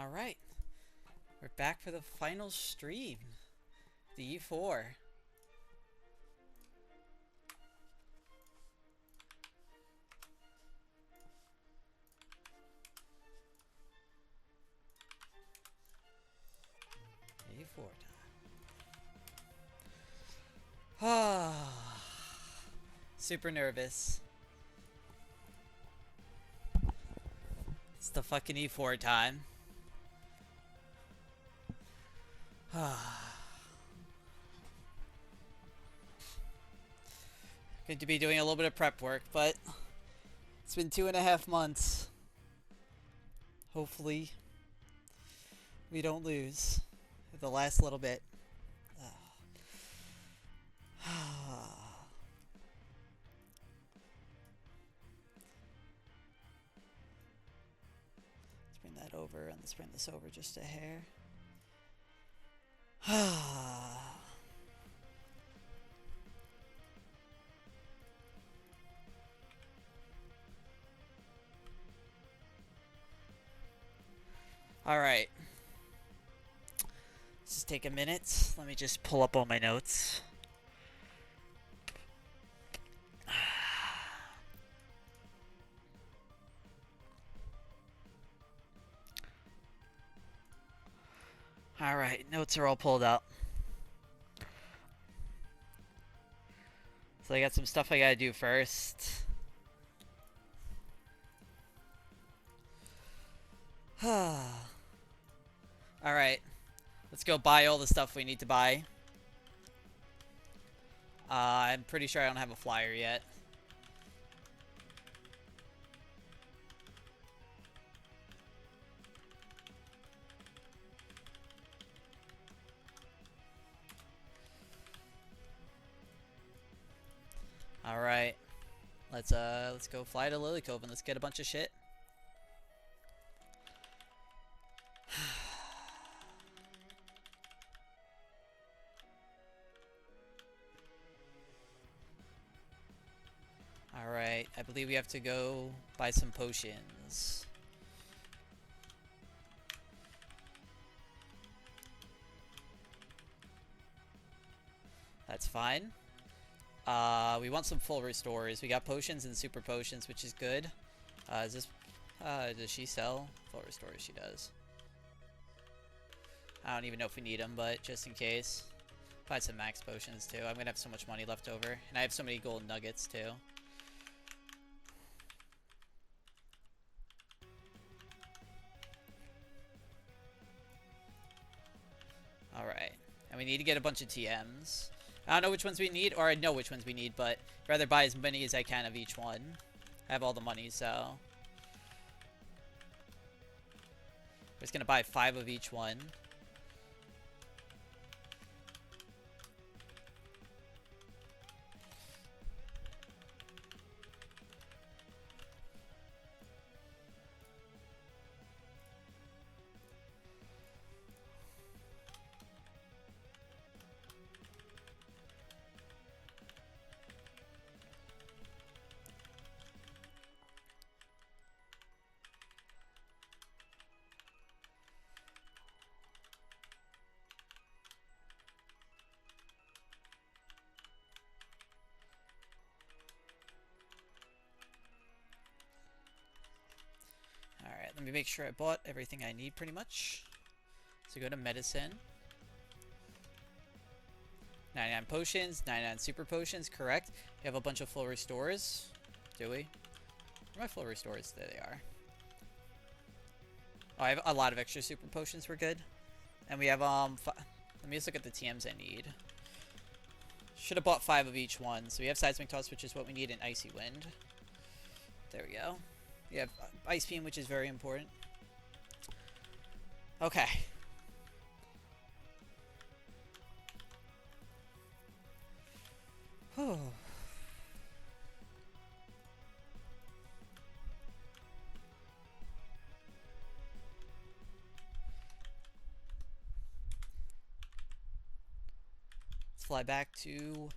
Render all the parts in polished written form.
Alright, we're back for the final stream. The E4. E4 time. Super nervous. It's the fucking E4 time. Going to be doing a little bit of prep work, but it's been 2.5 months. Hopefully, we don't lose the last little bit. Let's bring that over, and let's bring this over just a hair. Alright. Let's just take a minute. Let me just pull up all my notes. Alright, notes are all pulled up. So I got some stuff I gotta do first. Alright. Let's go buy all the stuff we need to buy. I'm pretty sure I don't have a flyer yet. Alright. Let's go fly to Lily Cove and let's get a bunch of shit. Alright, I believe we have to go buy some potions. That's fine. We want some full restores. We got potions and super potions, which is good. Does she sell full restores? She does. I don't even know if we need them, but just in case. Buy some max potions too. I'm gonna have so much money left over. And I have so many gold nuggets too. Alright. And we need to get a bunch of TMs. I don't know which ones we need, or I know which ones we need, but I'd rather buy as many as I can of each one. I have all the money, so we're just gonna buy 5 of each one. Alright, let me make sure I bought everything I need pretty much. So go to medicine. 99 potions, 99 super potions, correct. We have a bunch of full restores. Do we? Where are my full restores? There they are. Oh, I have a lot of extra super potions. We're good. And we have, let me just look at the TMs I need. Should have bought 5 of each one. So we have Seismic Toss, which is what we need, and Icy Wind. There we go. We have Ice Beam, which is very important. Okay. Whew. Let's fly back to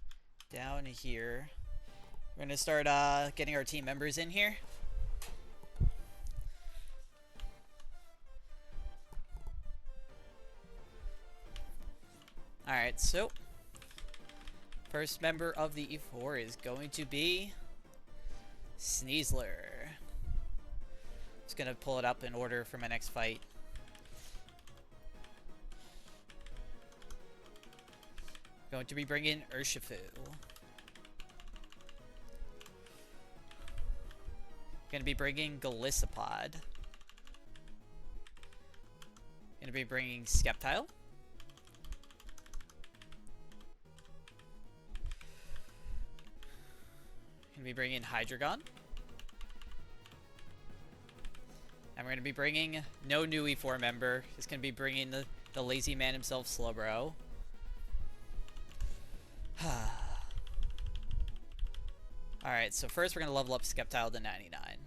down here. We're gonna start getting our team members in here. Alright, so first member of the E4 is going to be Sneasler. Just gonna pull it up in order for my next fight. Going to be bringing Urshifu. Gonna be bringing Golisopod. Gonna be bringing Skeptile. Gonna be bringing Hydreigon. And we're gonna be bringing no new E4 member. Just gonna be bringing the lazy man himself, Slowbro. Alright, so first we're gonna level up Skeptile to 99.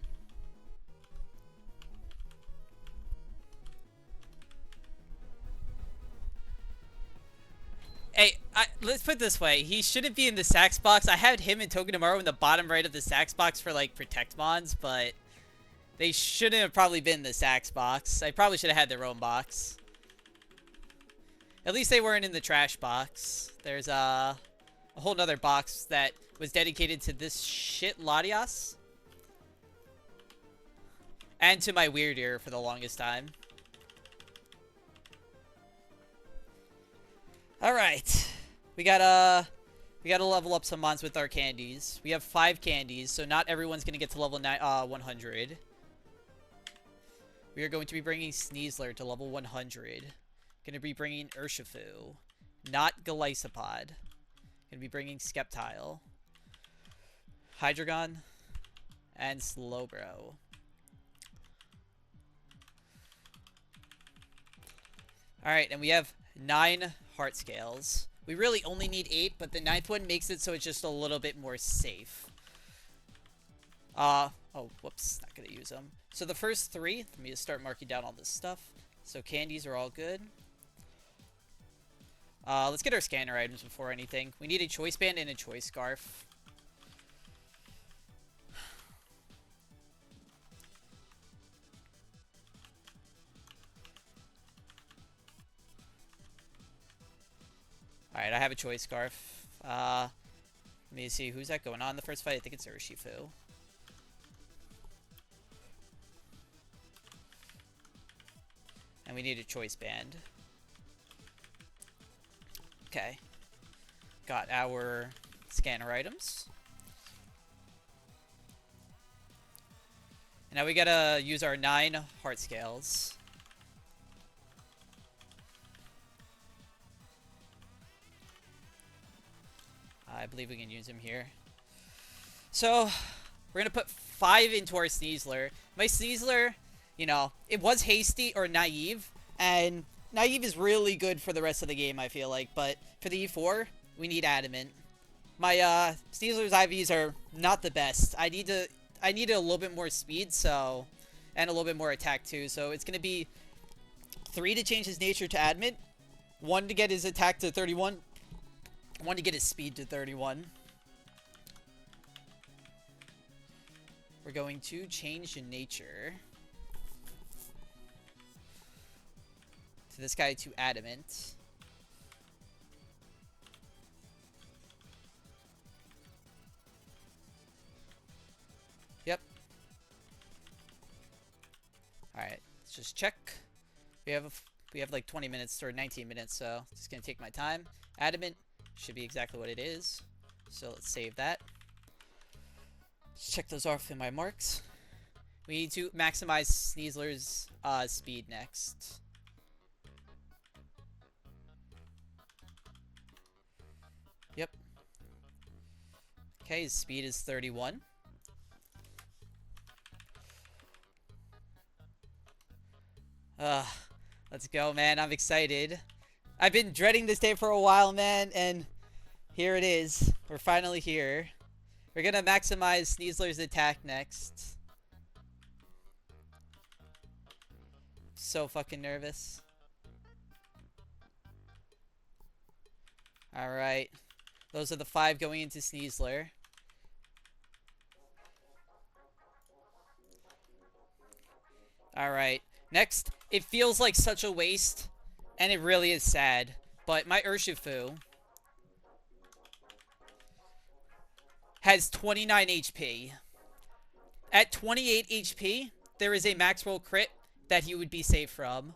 Hey, let's put it this way. He shouldn't be in the Sax box. I had him and Togedemaru in the bottom right of the Sax box for, like, Protect Mons, but they shouldn't have probably been in the Sax box. I probably should have had their own box. At least they weren't in the trash box. There's a whole nother box that was dedicated to this shit Latias. And to my weird ear for the longest time. Alright. We gotta level up some mons with our candies. We have 5 candies, so not everyone's gonna get to level 100. We are going to be bringing Sneasler to level 100. Gonna be bringing Urshifu. Not Golisopod. Gonna be bringing Skeptile. Hydreigon. And Slowbro. Alright, and we have 9 heart scales. We really only need 8, but the 9th one makes it so it's just a little bit more safe. Oh, whoops, not gonna use them. So the first 3, let me just start marking down all this stuff. So candies are all good. Let's get our scanner items before anything. We need a choice band and a choice scarf. Alright, I have a choice scarf. Let me see, who's that going on in the first fight? I think it's Urshifu. And we need a choice band. Okay. Got our scanner items. And now we gotta use our 9 heart scales. I believe we can use him here. So, we're gonna put 5 into our Sneasler. My Sneasler, you know, it was hasty or naive, and naive is really good for the rest of the game, I feel like, but for the E4, we need adamant. My Sneasler's IVs are not the best. I need a little bit more speed, so, and a little bit more attack too. So it's gonna be 3 to change his nature to adamant, 1 to get his attack to 31, 1 to get his speed to 31. We're going to change the nature to this guy to adamant. Yep. Alright, let's just check. We have like 20 minutes or 19 minutes, so just gonna take my time. Adamant should be exactly what it is. So let's save that. Let's check those off in my marks. We need to maximize Sneasler's speed next. Yep. Okay, his speed is 31. Let's go, man. I'm excited. I've been dreading this day for a while, man, and here it is. We're finally here. We're gonna maximize Sneasler's attack next. So fucking nervous. Alright. Those are the 5 going into Sneasler. Alright. Next, it feels like such a waste, and it really is sad. But my Urshifu has 29 HP. At 28 HP, there is a max roll crit that he would be safe from.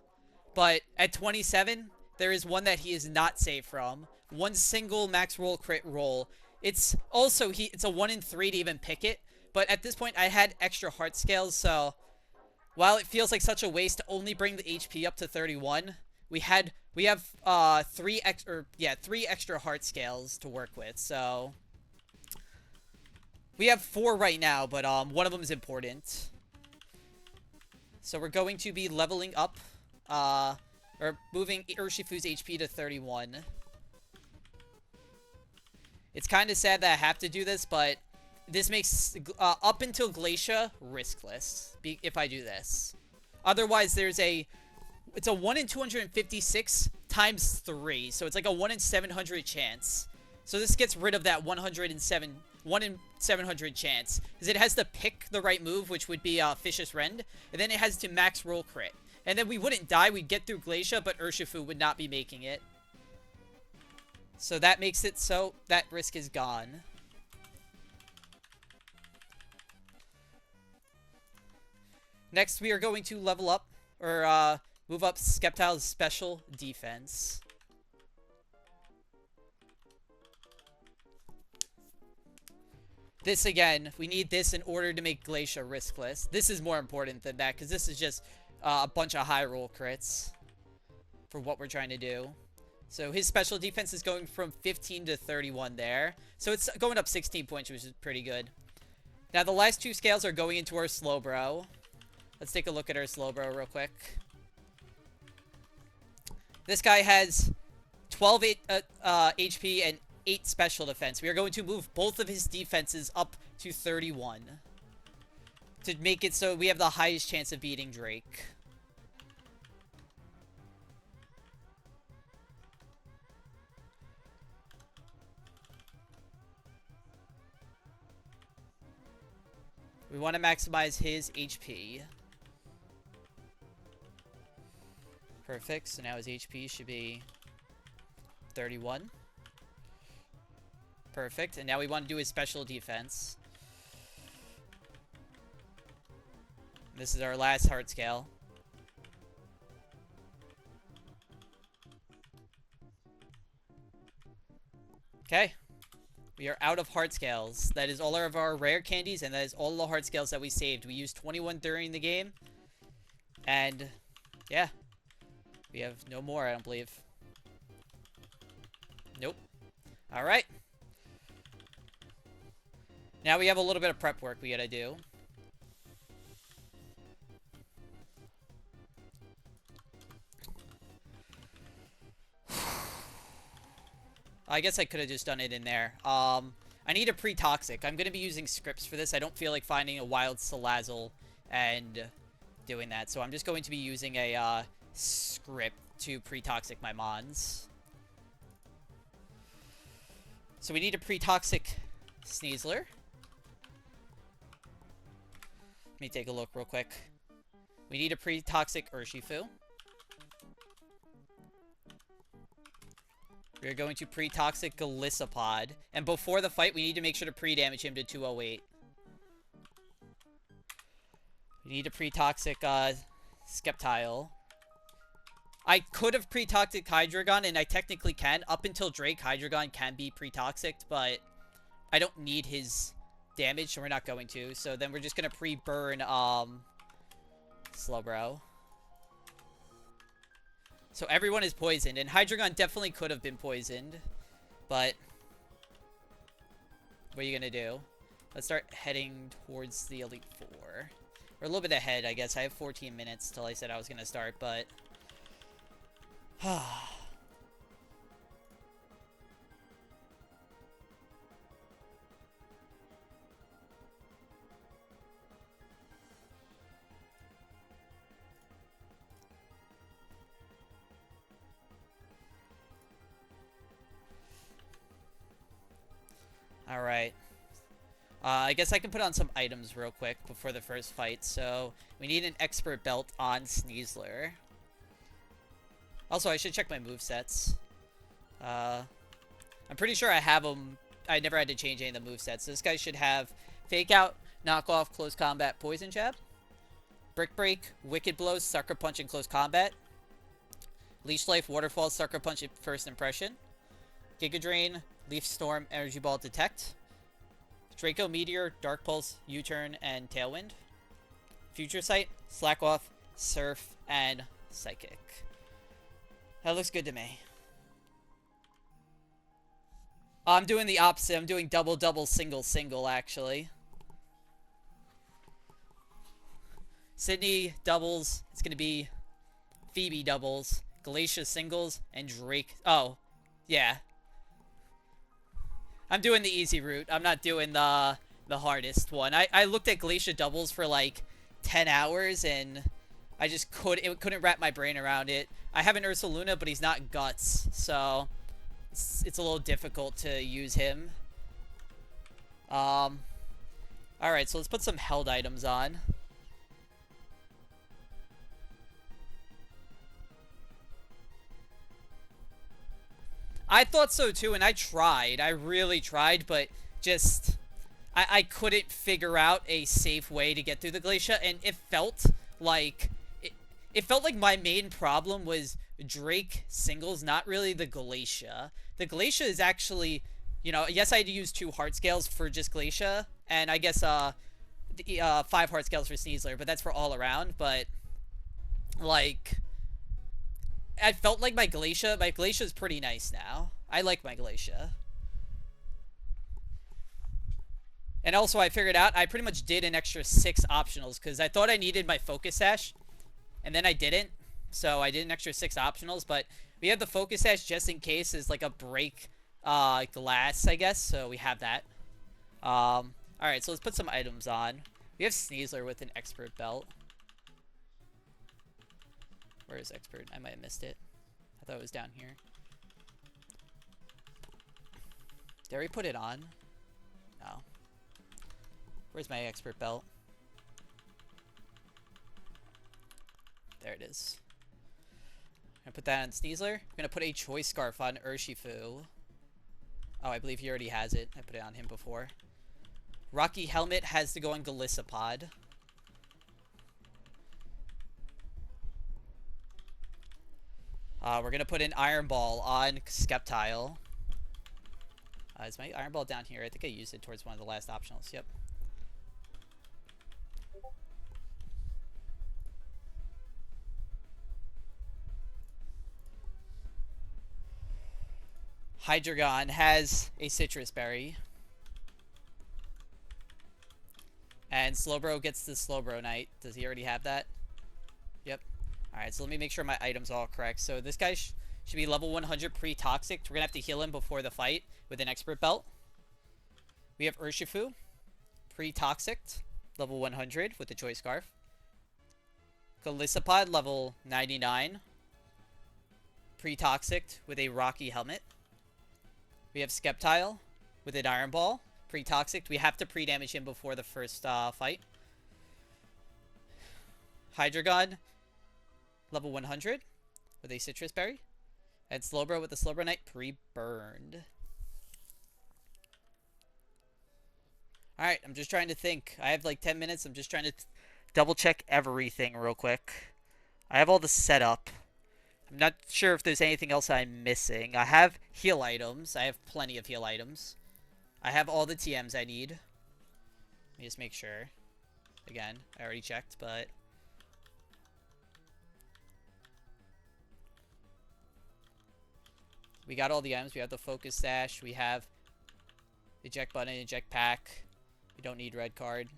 But at 27, there is one that he is not safe from. One single max roll crit roll. It's also, it's a 1 in 3 to even pick it. But at this point, I had extra heart scales, so while it feels like such a waste to only bring the HP up to 31, we have 3 extra heart scales to work with, so we have 4 right now, but one of them is important. So we're going to be leveling up, or moving Urshifu's HP to 31. It's kind of sad that I have to do this, but this makes up until Glacia riskless if I do this. Otherwise, it's a 1 in 256 times 3, so it's like a 1 in 700 chance. So this gets rid of that 1 in 700 chance, because it has to pick the right move, which would be Vicious Rend, and then it has to max roll crit. And then we wouldn't die, we'd get through Glacia, but Urshifu would not be making it. So that makes it so that risk is gone. Next, we are going to level up, or move up Sceptile's special defense. This again, we need this in order to make Glacia riskless. This is more important than that, because this is just a bunch of high roll crits for what we're trying to do. So his special defense is going from 15 to 31 there. So it's going up 16 points, which is pretty good. Now the last 2 scales are going into our Slowbro. Let's take a look at our Slowbro real quick. This guy has 12 HP and 8 special defense. We are going to move both of his defenses up to 31 to make it so we have the highest chance of beating Drake. We want to maximize his HP. Perfect. So now his HP should be 31. Perfect. And now we want to do his special defense. This is our last heart scale. Okay. We are out of heart scales. That is all of our rare candies, and that is all the heart scales that we saved. We used 21 during the game. And, yeah. We have no more, I don't believe. Nope. Alright. Now we have a little bit of prep work we gotta do. I guess I could have just done it in there. I need a pre-toxic. I'm going to be using scripts for this. I don't feel like finding a wild Salazzle and doing that. So I'm just going to be using a script to pre-toxic my Mons. So we need a pre-toxic Sneasler. Let me take a look real quick. We need a pre-toxic Urshifu. We are going to pre-toxic Golisopod. And before the fight, we need to make sure to pre-damage him to 208. We need to pre-toxic Sceptile. I could have pre-toxic Hydreigon, and I technically can. Up until Drake, Hydreigon can be pre-toxicked, but I don't need his damage, so we're not going to. So then we're just going to pre-burn Slowbro. So everyone is poisoned, and Hydreigon definitely could have been poisoned, but what are you gonna do? Let's start heading towards the Elite Four. We're a little bit ahead, I guess. I have 14 minutes till I said I was gonna start, but alright. I guess I can put on some items real quick before the first fight. So, we need an expert belt on Sneasler. Also, I should check my movesets. I'm pretty sure I have them. I never had to change any of the movesets. So this guy should have Fake Out, Knock Off, Close Combat, Poison Jab, Brick Break, Wicked Blows, Sucker Punch in Close Combat, Leech Life, Waterfall, Sucker Punch at First Impression, Giga Drain, Leaf Storm, Energy Ball, Detect, Draco Meteor, Dark Pulse, U-Turn, and Tailwind, Future Sight, Slack Off, Surf, and Psychic. That looks good to me. I'm doing the opposite. I'm doing double, double, single, single, actually. Sydney doubles. It's going to be Phoebe doubles, Glacia singles, and Drake. Oh, yeah. I'm doing the easy route. I'm not doing the hardest one. I looked at Glacia doubles for like 10 hours, and I just couldn't wrap my brain around it. I have an Ursaluna, but he's not Guts, so it's a little difficult to use him. Alright, so let's put some held items on. I thought so too, and I tried. I really tried, but just I couldn't figure out a safe way to get through the Glacia, and it felt like my main problem was Drake singles, not really the Glacia. The Glacia is actually, you know, yes, I had to use 2 heart scales for just Glacia, and I guess 5 heart scales for Sneasler, but that's for all around. But like, I felt like my Glacia is pretty nice now. I like my Glacia. And also, I figured out I pretty much did an extra 6 optionals because I thought I needed my Focus Sash, and then I didn't. So I did an extra 6 optionals, but we have the Focus Sash just in case as like a break glass, I guess. So we have that. Alright, so let's put some items on. We have Sneasler with an Expert Belt. Where is Expert? I might have missed it. I thought it was down here. Did we put it on? No. Where's my Expert Belt? There it is. I'm gonna put that on Sneasler. I'm gonna put a Choice Scarf on Urshifu. Oh, I believe he already has it. I put it on him before. Rocky Helmet has to go on Golisopod. We're gonna put an Iron Ball on Sceptile. Is my Iron Ball down here? I think I used it towards one of the last optionals. Yep. Hydreigon has a Citrus Berry. And Slowbro gets the Slowbro Knight. Does he already have that? Yep. Alright, so let me make sure my items are all correct. So this guy should be level 100 pre-toxic. We're going to have to heal him before the fight with an Expert Belt. We have Urshifu, pre-toxic, level 100 with the Choice Scarf. Golisopod, level 99, pre-toxic with a Rocky Helmet. We have Sceptile with an Iron Ball, pre-toxic. We have to pre-damage him before the first fight. Hydreigon, level 100 with a Citrus Berry. And Slowbro with the Slowbro Knight, pre-burned. Alright, I'm just trying to think. I have like 10 minutes. I'm just trying to double check everything real quick. I have all the setup. I'm not sure if there's anything else I'm missing. I have heal items. I have plenty of heal items. I have all the TMs I need. Let me just make sure. Again, I already checked, but... we got all the items. We have the Focus Sash. We have Eject Button, Eject Pack. We don't need Red Card.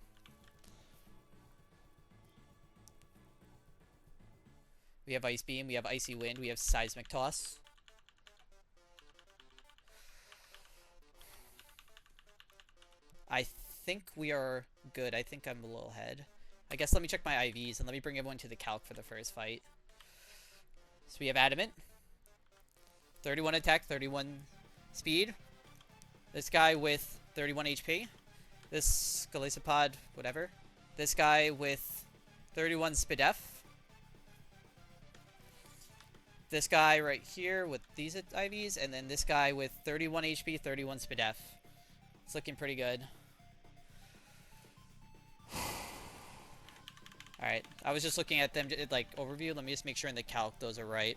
We have Ice Beam. We have Icy Wind. We have Seismic Toss. I think we are good. I think I'm a little ahead. I guess let me check my IVs and let me bring everyone to the calc for the first fight. So we have Adamant. 31 attack, 31 speed. This guy with 31 HP. This Golisopod, whatever. This guy with 31 Spidef. this guy right here with these IVs, and then this guy with 31 HP, 31 SPDF. It's looking pretty good. Alright, I was just looking at them, like, overview. Let me just make sure in the calc those are right.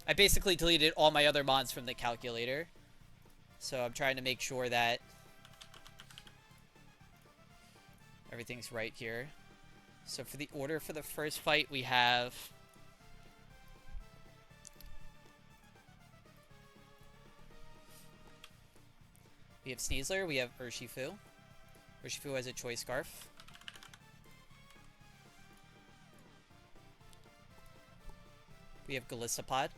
I basically deleted all my other mods from the calculator. So I'm trying to make sure that everything's right here. So for the order for the first fight, we have... We have Sneasler, we have Urshifu. Urshifu has a Choice Scarf. We have Galissapod.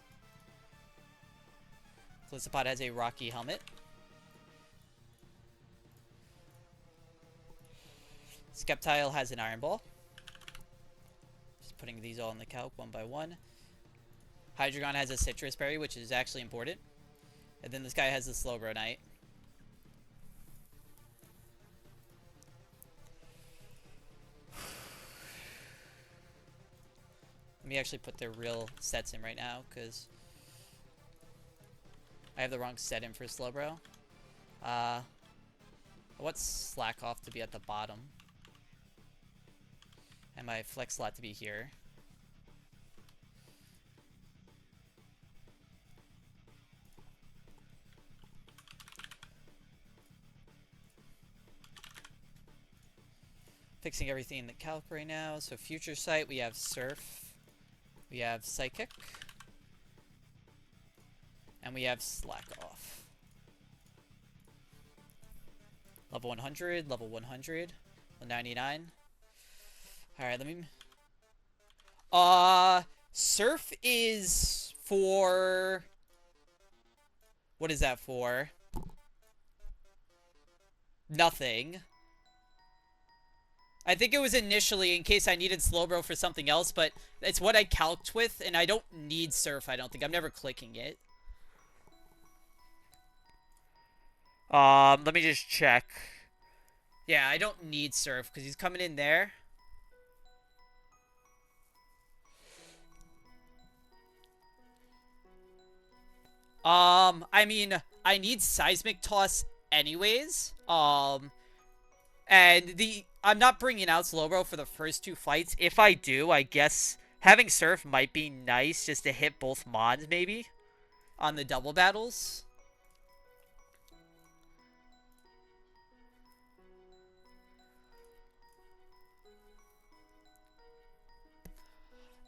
Galissapod has a Rocky Helmet. Sceptile has an Iron Ball. Just putting these all in the calc one by one. Hydreigon has a Citrus Berry, which is actually important. And then this guy has the Slowbro Knight. Let me actually put their real sets in right now, because I have the wrong set in for Slowbro. I want Slack Off to be at the bottom. And my Flex slot to be here. Fixing everything in the calc right now. So Future Sight, we have Surf. We have Psychic. And we have Slack Off. Level 100, level 100, 199. Alright, let me... Surf is for... What is that for? Nothing. I think it was initially in case I needed Slowbro for something else, but it's what I calced with, and I don't need Surf, I don't think. I'm never clicking it. Let me just check. Yeah, I don't need Surf, because he's coming in there. I mean, I need Seismic Toss anyways. And I'm not bringing out Slowbro for the first two fights. If I do, I guess having Surf might be nice just to hit both mods, maybe, on the double battles.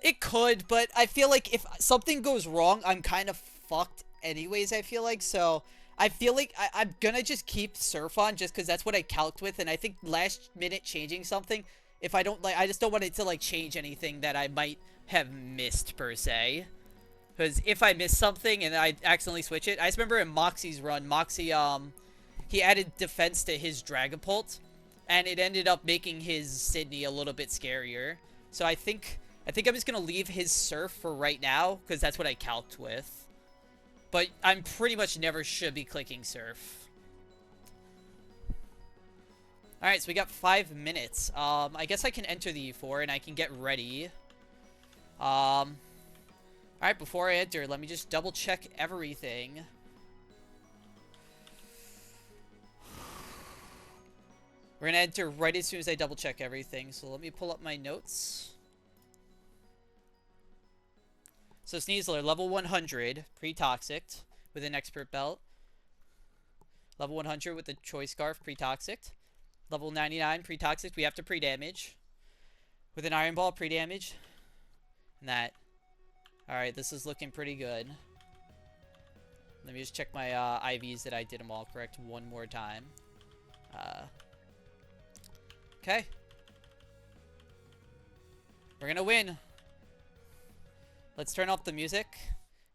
It could, but I feel like if something goes wrong, I'm kind of fucked anyways, I feel like. So I feel like I'm gonna just keep Surf on just because that's what I calced with. And I think last minute changing something, if I don't like, I just don't want it to like change anything that I might have missed per se. Because if I miss something and I accidentally switch it, I just remember in Moxie's run, Moxie, he added defense to his Dragapult, and it ended up making his Sydney a little bit scarier. So I think I'm just going to leave his Surf for right now, because that's what I calced with. But I'm pretty much never should be clicking Surf. Alright, so we got 5 minutes. I guess I can enter the E4 and I can get ready. Alright, before I enter, let me just double check everything. We're going to enter right as soon as I double check everything. So let me pull up my notes. So Sneasler, level 100, pre-toxic, with an Expert Belt. Level 100 with the Choice Scarf, pre-toxic. Level 99, pre-toxic, we have to pre-damage. With an Iron Ball, pre-damage. And that. Alright, this is looking pretty good. Let me just check my IVs that I did them all correct one more time. Okay. We're gonna win. Let's turn off the music,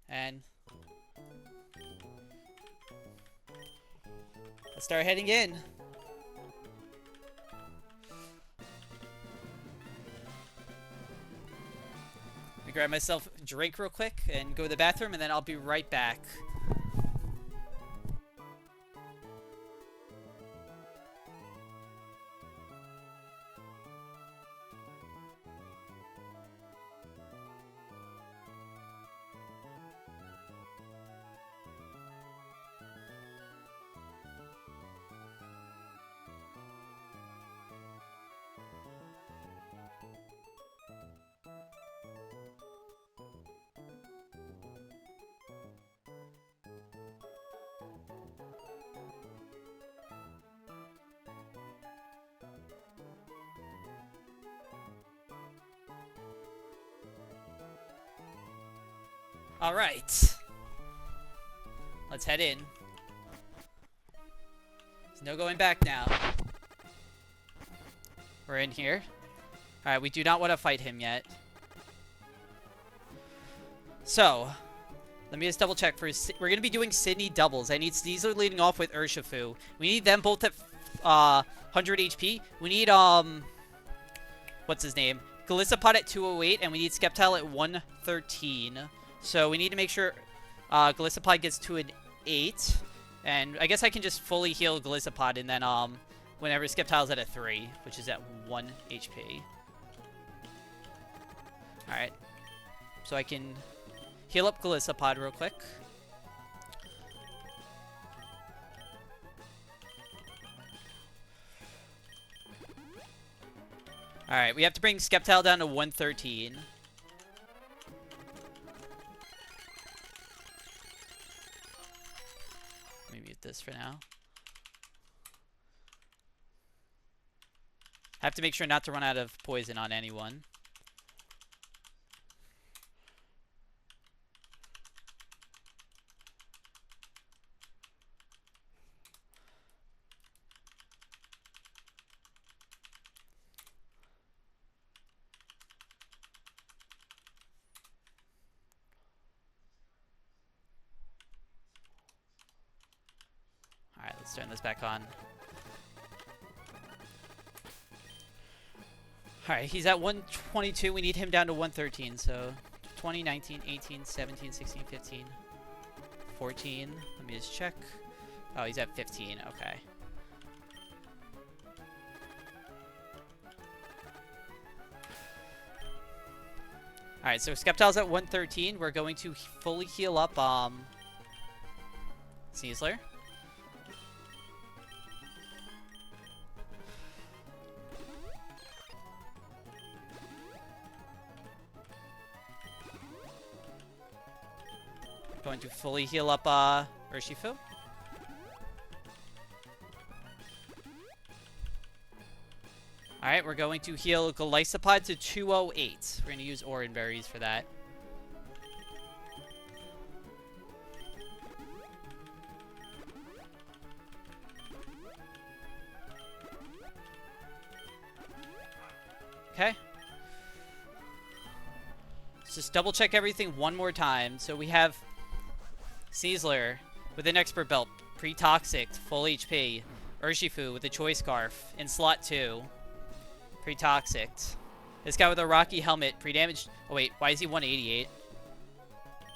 and let's start heading in. Let me grab myself a drink real quick and go to the bathroom, and then I'll be right back. Alright. Let's head in. There's no going back now. We're in here. Alright, we do not want to fight him yet. So, let me just double check for his... We're going to be doing Sydney doubles. I need Sneasler leading off with Urshifu. We need them both at 100 HP. We need, what's his name? Golisopod at 208, and we need Sceptile at 113. So we need to make sure Golisopod gets to an 8. And I guess I can just fully heal Golisopod, and then, whenever Sceptile's at a 3, which is at 1 HP. Alright. So I can heal up Golisopod real quick. Alright, we have to bring Sceptile down to 113. Let me mute this for now. I have to make sure not to run out of poison on anyone. Alright, let's turn this back on. Alright, he's at 122. We need him down to 113. So 20, 19, 18, 17, 16, 15, 14. Let me just check. Oh, he's at 15. Okay. Alright, so Sceptile's at 113. We're going to fully heal up Sneasler. Going to fully heal up Urshifu. Alright, we're going to heal Golisopod to 208. We're going to use Oran Berries for that. Okay. Let's just double check everything one more time. So we have Sneasler with an Expert Belt, pre-toxic, full HP. Urshifu with a Choice Scarf in slot 2, pre-toxic. This guy with a Rocky Helmet, pre-damaged. Oh wait, why is he 188?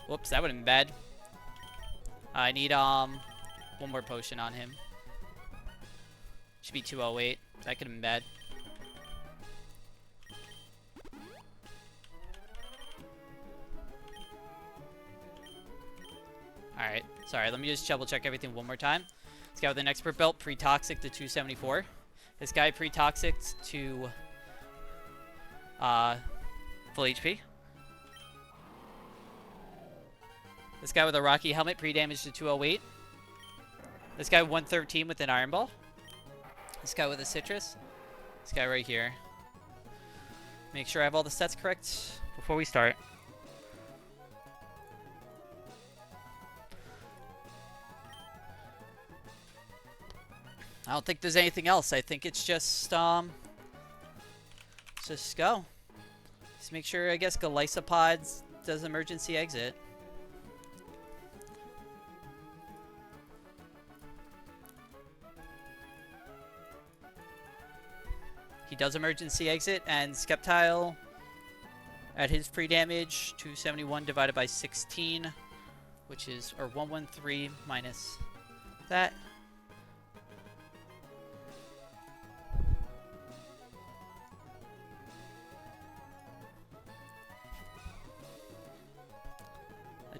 Whoops, that would have been bad. I need one more potion on him. Should be 208. That could have been bad. Alright, sorry, let me just double check everything one more time. This guy with an Expert Belt, pre-toxic to 274. This guy pre-toxic to full HP. This guy with a Rocky Helmet, pre-damage to 208. This guy 113 with an Iron Ball. This guy with a Citrus. This guy right here. Make sure I have all the stats correct before we start. I don't think there's anything else. I think it's just, let's just go. Just make sure, I guess, Golisopod does emergency exit. He does emergency exit, and Sceptile, at his pre-damage, 271 divided by 16, which is, or 113 minus that.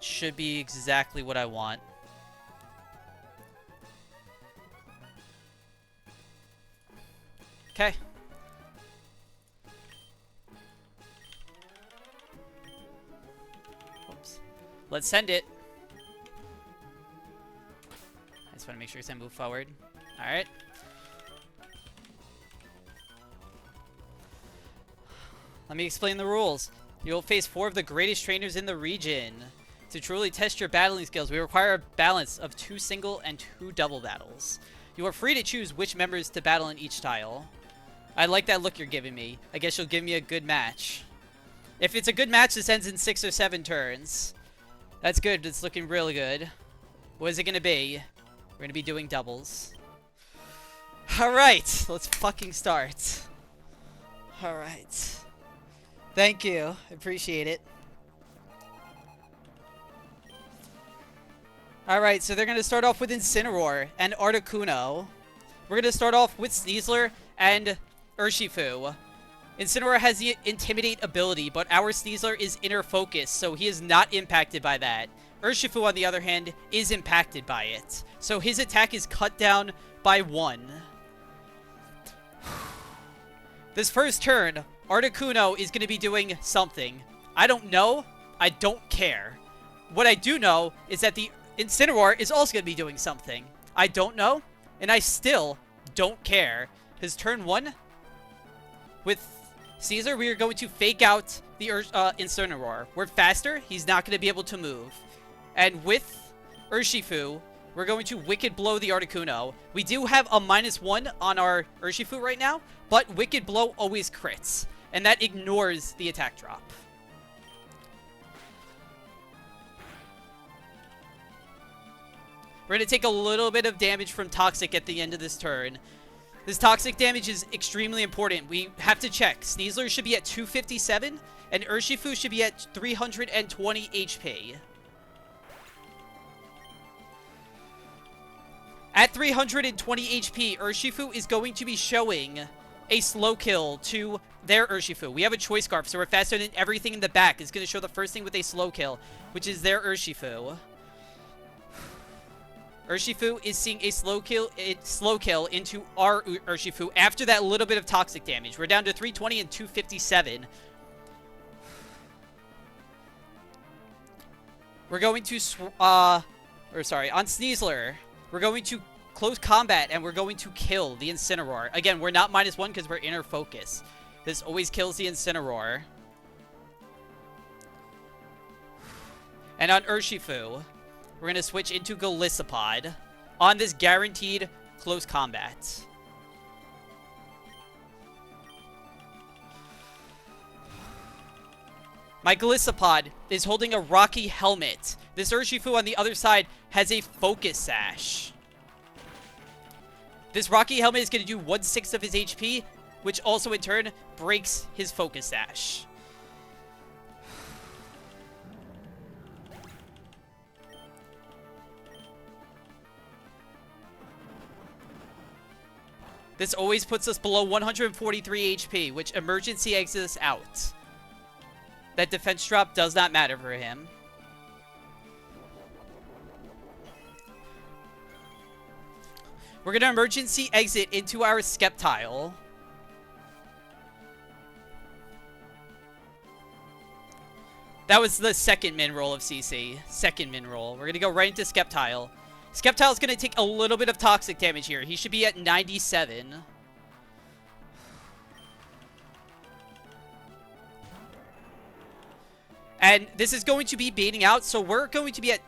Should be exactly what I want. Okay. Whoops. Let's send it. I just want to make sure I move forward. Alright. Let me explain the rules. You'll face 4 of the greatest trainers in the region. To truly test your battling skills, we require a balance of 2 single and 2 double battles. You are free to choose which members to battle in each tile. I like that look you're giving me. I guess you'll give me a good match. If it's a good match, this ends in 6 or 7 turns. That's good. It's looking really good. What is it going to be? We're going to be doing doubles. Alright, let's fucking start. Alright. Thank you. I appreciate it. Alright, so they're going to start off with Incineroar and Articuno. We're going to start off with Sneasler and Urshifu. Incineroar has the Intimidate ability, but our Sneasler is Inner Focus, so he is not impacted by that. Urshifu, on the other hand, is impacted by it. So his attack is cut down by 1. This first turn, Articuno is going to be doing something. I don't know. I don't care. What I do know is that the Incineroar is also going to be doing something. I don't know, and I still don't care. His turn 1, with Caesar, we are going to fake out the Incineroar. We're faster. He's not going to be able to move. And with Urshifu, we're going to Wicked Blow the Articuno. We do have a -1 on our Urshifu right now, but Wicked Blow always crits, and that ignores the attack drop. We're going to take a little bit of damage from Toxic at the end of this turn. This Toxic damage is extremely important. We have to check. Sneasler should be at 257, and Urshifu should be at 320 HP. At 320 HP, Urshifu is going to be showing a slow kill to their Urshifu. We have a Choice Scarf, so we're faster than everything in the back. It's going to show the first thing with a slow kill, which is their Urshifu. Urshifu is seeing a slow kill into our Urshifu after that little bit of Toxic damage. We're down to 320 and 257. We're going to, on Sneasler, we're going to close combat and we're going to kill the Incineroar. Again, we're not -1 because we're Inner Focus. This always kills the Incineroar. And on Urshifu, we're going to switch into Golisopod on this guaranteed close combat. My Golisopod is holding a Rocky Helmet. This Urshifu on the other side has a Focus Sash. This Rocky Helmet is going to do 1/6 of his HP, which also in turn breaks his Focus Sash. This always puts us below 143 HP, which emergency exits out. That defense drop does not matter for him. We're going to emergency exit into our Sceptile. That was the second min roll of CC. Second min roll. We're going to go right into Sceptile. Sceptile's going to take a little bit of Toxic damage here. He should be at 97. And this is going to be baiting out, so we're going to be at,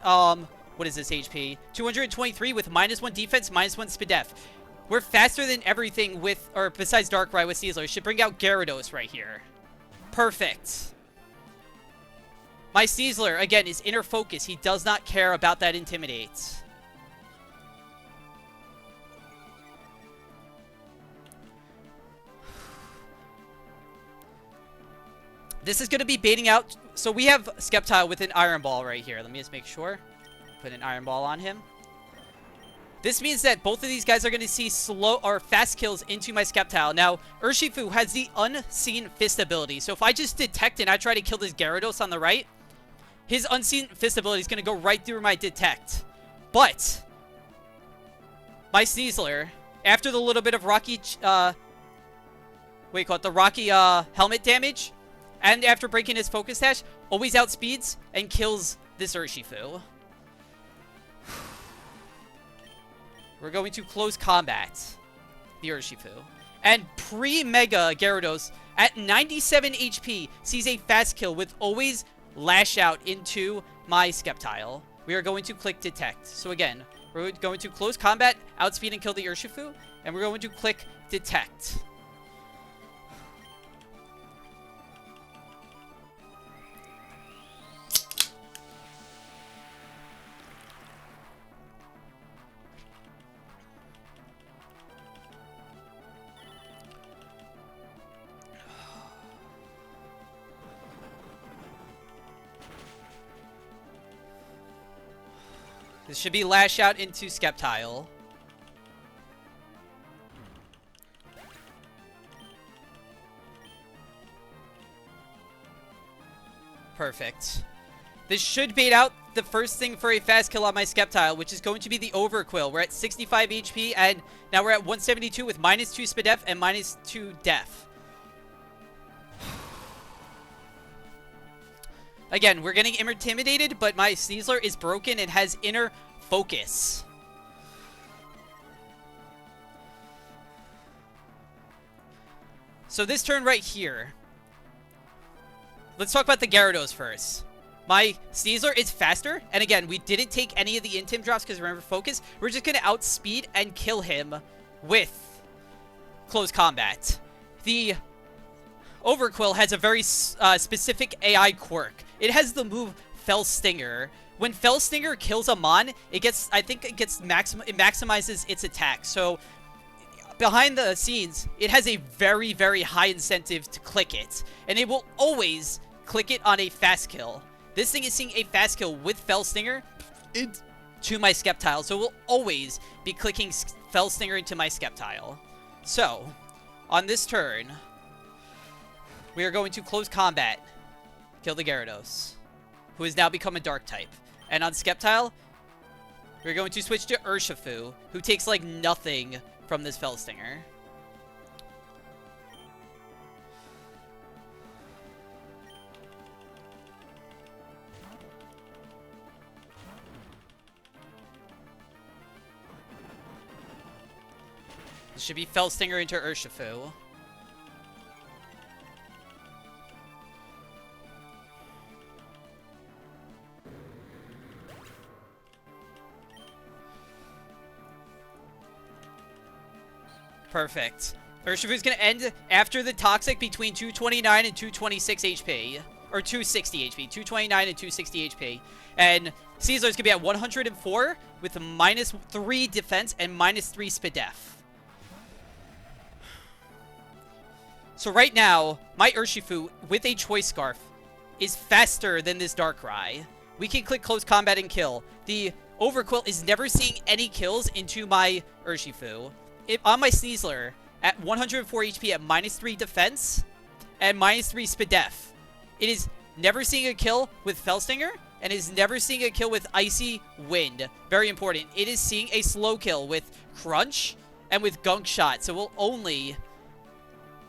what is this HP? 223 with -1 defense, -1 speed def. We're faster than everything with, or besides Darkrai with Caesar. Should bring out Gyarados right here. Perfect. My Caesar, again, is Inner Focus. He does not care about that Intimidate. This is going to be baiting out. So we have Sceptile with an Iron Ball right here. Let me just make sure. Put an Iron Ball on him. This means that both of these guys are going to see slow or fast kills into my Sceptile. Now, Urshifu has the Unseen Fist ability. So if I just detect and I try to kill this Gyarados on the right, his Unseen Fist ability is going to go right through my detect. But my Sneasler, after the little bit of Rocky, the Rocky helmet damage, and after breaking his Focus Sash, always outspeeds and kills this Urshifu. We're going to close combat the Urshifu. And pre-Mega Gyarados at 97 HP sees a fast kill with always lash out into my Skeptile. We are going to click detect. So again, we're going to close combat, outspeed and kill the Urshifu, and we're going to click detect. This should be lash out into Skeptile. Perfect. This should bait out the first thing for a fast kill on my Skeptile, which is going to be the Overquill. We're at 65 HP, and now we're at 172 with -2 SPDEF and -2 Def. Again, we're getting intimidated, but my Sneasler is broken and has inner focus. So this turn right here, let's talk about the Gyarados first. My Sneasler is faster, and again, we didn't take any of the Intim drops because remember, focus. We're just going to outspeed and kill him with close combat. The Overquill has a very specific AI quirk. It has the move Fell Stinger. When Fell Stinger kills a Mon, it gets, I think it gets it maximizes its attack. So behind the scenes, it has a very, very high incentive to click it, and it will always click it on a fast kill. This thing is seeing a fast kill with Fell Stinger to my Skeptile, so it will always be clicking Fell Stinger into my Skeptile. So on this turn, we are going to close combat, kill the Gyarados, who has now become a Dark type. And on Skeptile, we're going to switch to Urshifu, who takes like nothing from this Fell Stinger. This should be Fell Stinger into Urshifu. Perfect. Urshifu's going to end after the Toxic between 229 and 226 HP. Or 260 HP. 229 and 260 HP. And Caesar's going to be at 104 with a -3 defense and -3 SPDEF. So right now, my Urshifu with a Choice Scarf is faster than this Darkrai. We can click close combat and kill. The Overquill is never seeing any kills into my Urshifu. On my Sneasler, at 104 HP at -3 defense and -3 SPDEF, it is never seeing a kill with Fell Stinger and is never seeing a kill with Icy Wind. Very important. It is seeing a slow kill with Crunch and with Gunk Shot. So we'll only...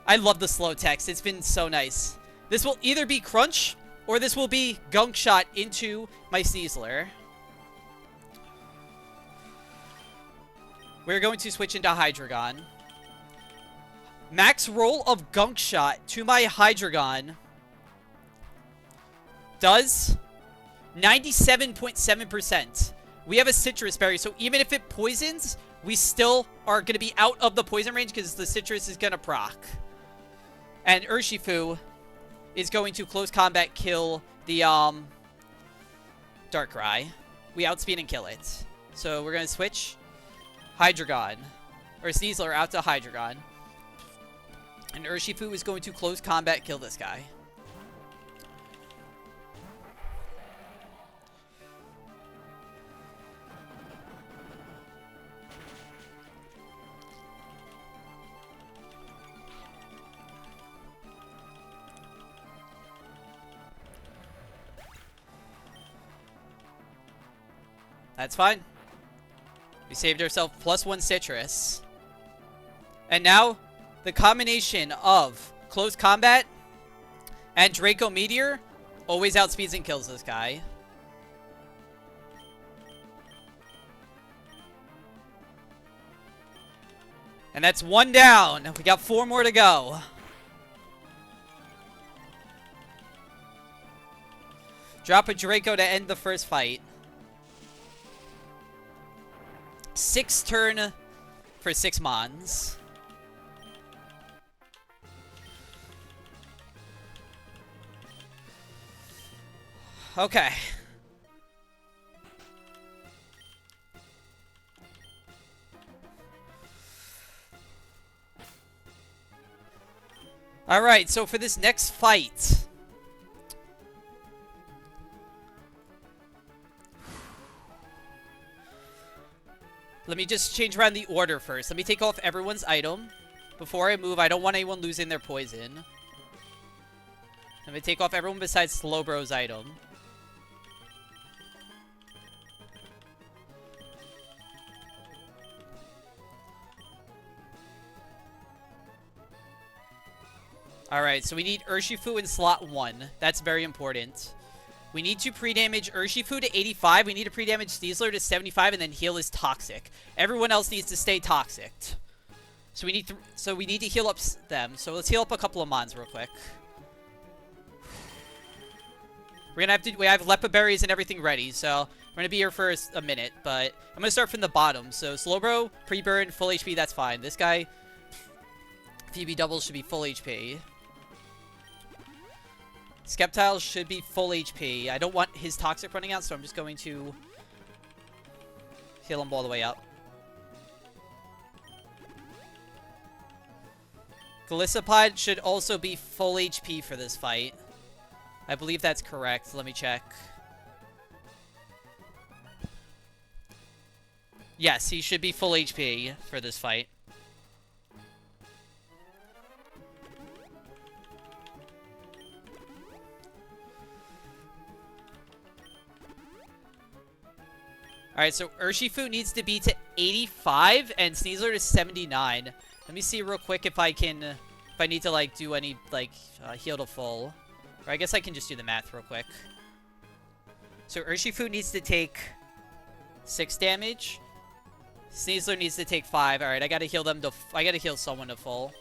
I love the slow text. It's been so nice. This will either be Crunch or this will be Gunk Shot into my Sneasler. We're going to switch into Hydreigon. Max roll of Gunk Shot to my Hydreigon does 97.7%. We have a Citrus Berry, so even if it poisons, we still are going to be out of the poison range because the Citrus is going to proc. And Urshifu is going to close combat kill the Darkrai. We outspeed and kill it. So we're going to switch Hydreigon, or Sneasler out to Hydreigon. And Urshifu is going to close combat, kill this guy. That's fine. We saved ourselves +1 Citrus. And now, the combination of Close Combat and Draco Meteor always outspeeds and kills this guy. And that's 1 down. We got 4 more to go. Drop a Draco to end the first fight. 6 turn for 6 mons. Okay. Alright, so for this next fight... Let me just change around the order first. Let me take off everyone's item. Before I move, I don't want anyone losing their poison. Let me take off everyone besides Slowbro's item. Alright, so we need Urshifu in slot 1. That's very important. We need to pre-damage Urshifu to 85. We need to pre-damage Sneasler to 75 and then heal his Toxic. Everyone else needs to stay Toxic. So we need to heal up them. So let's heal up a couple of mons real quick. We have Lepa Berries and everything ready, so we're gonna be here for a minute, but I'm gonna start from the bottom. So Slowbro, pre-burn, full HP, that's fine. This guy, Phoebe doubles should be full HP. Skeptile should be full HP. I don't want his Toxic running out, so I'm just going to heal him all the way up. Gliscopod should also be full HP for this fight. I believe that's correct. Let me check. Yes, he should be full HP for this fight. Alright, so Urshifu needs to be to 85 and Sneasler to 79. Let me see real quick if I need to, like, do any, like, heal to full. Or I guess I can just do the math real quick. So Urshifu needs to take 6 damage. Sneasler needs to take 5. Alright, I gotta heal them to... I gotta heal someone to full.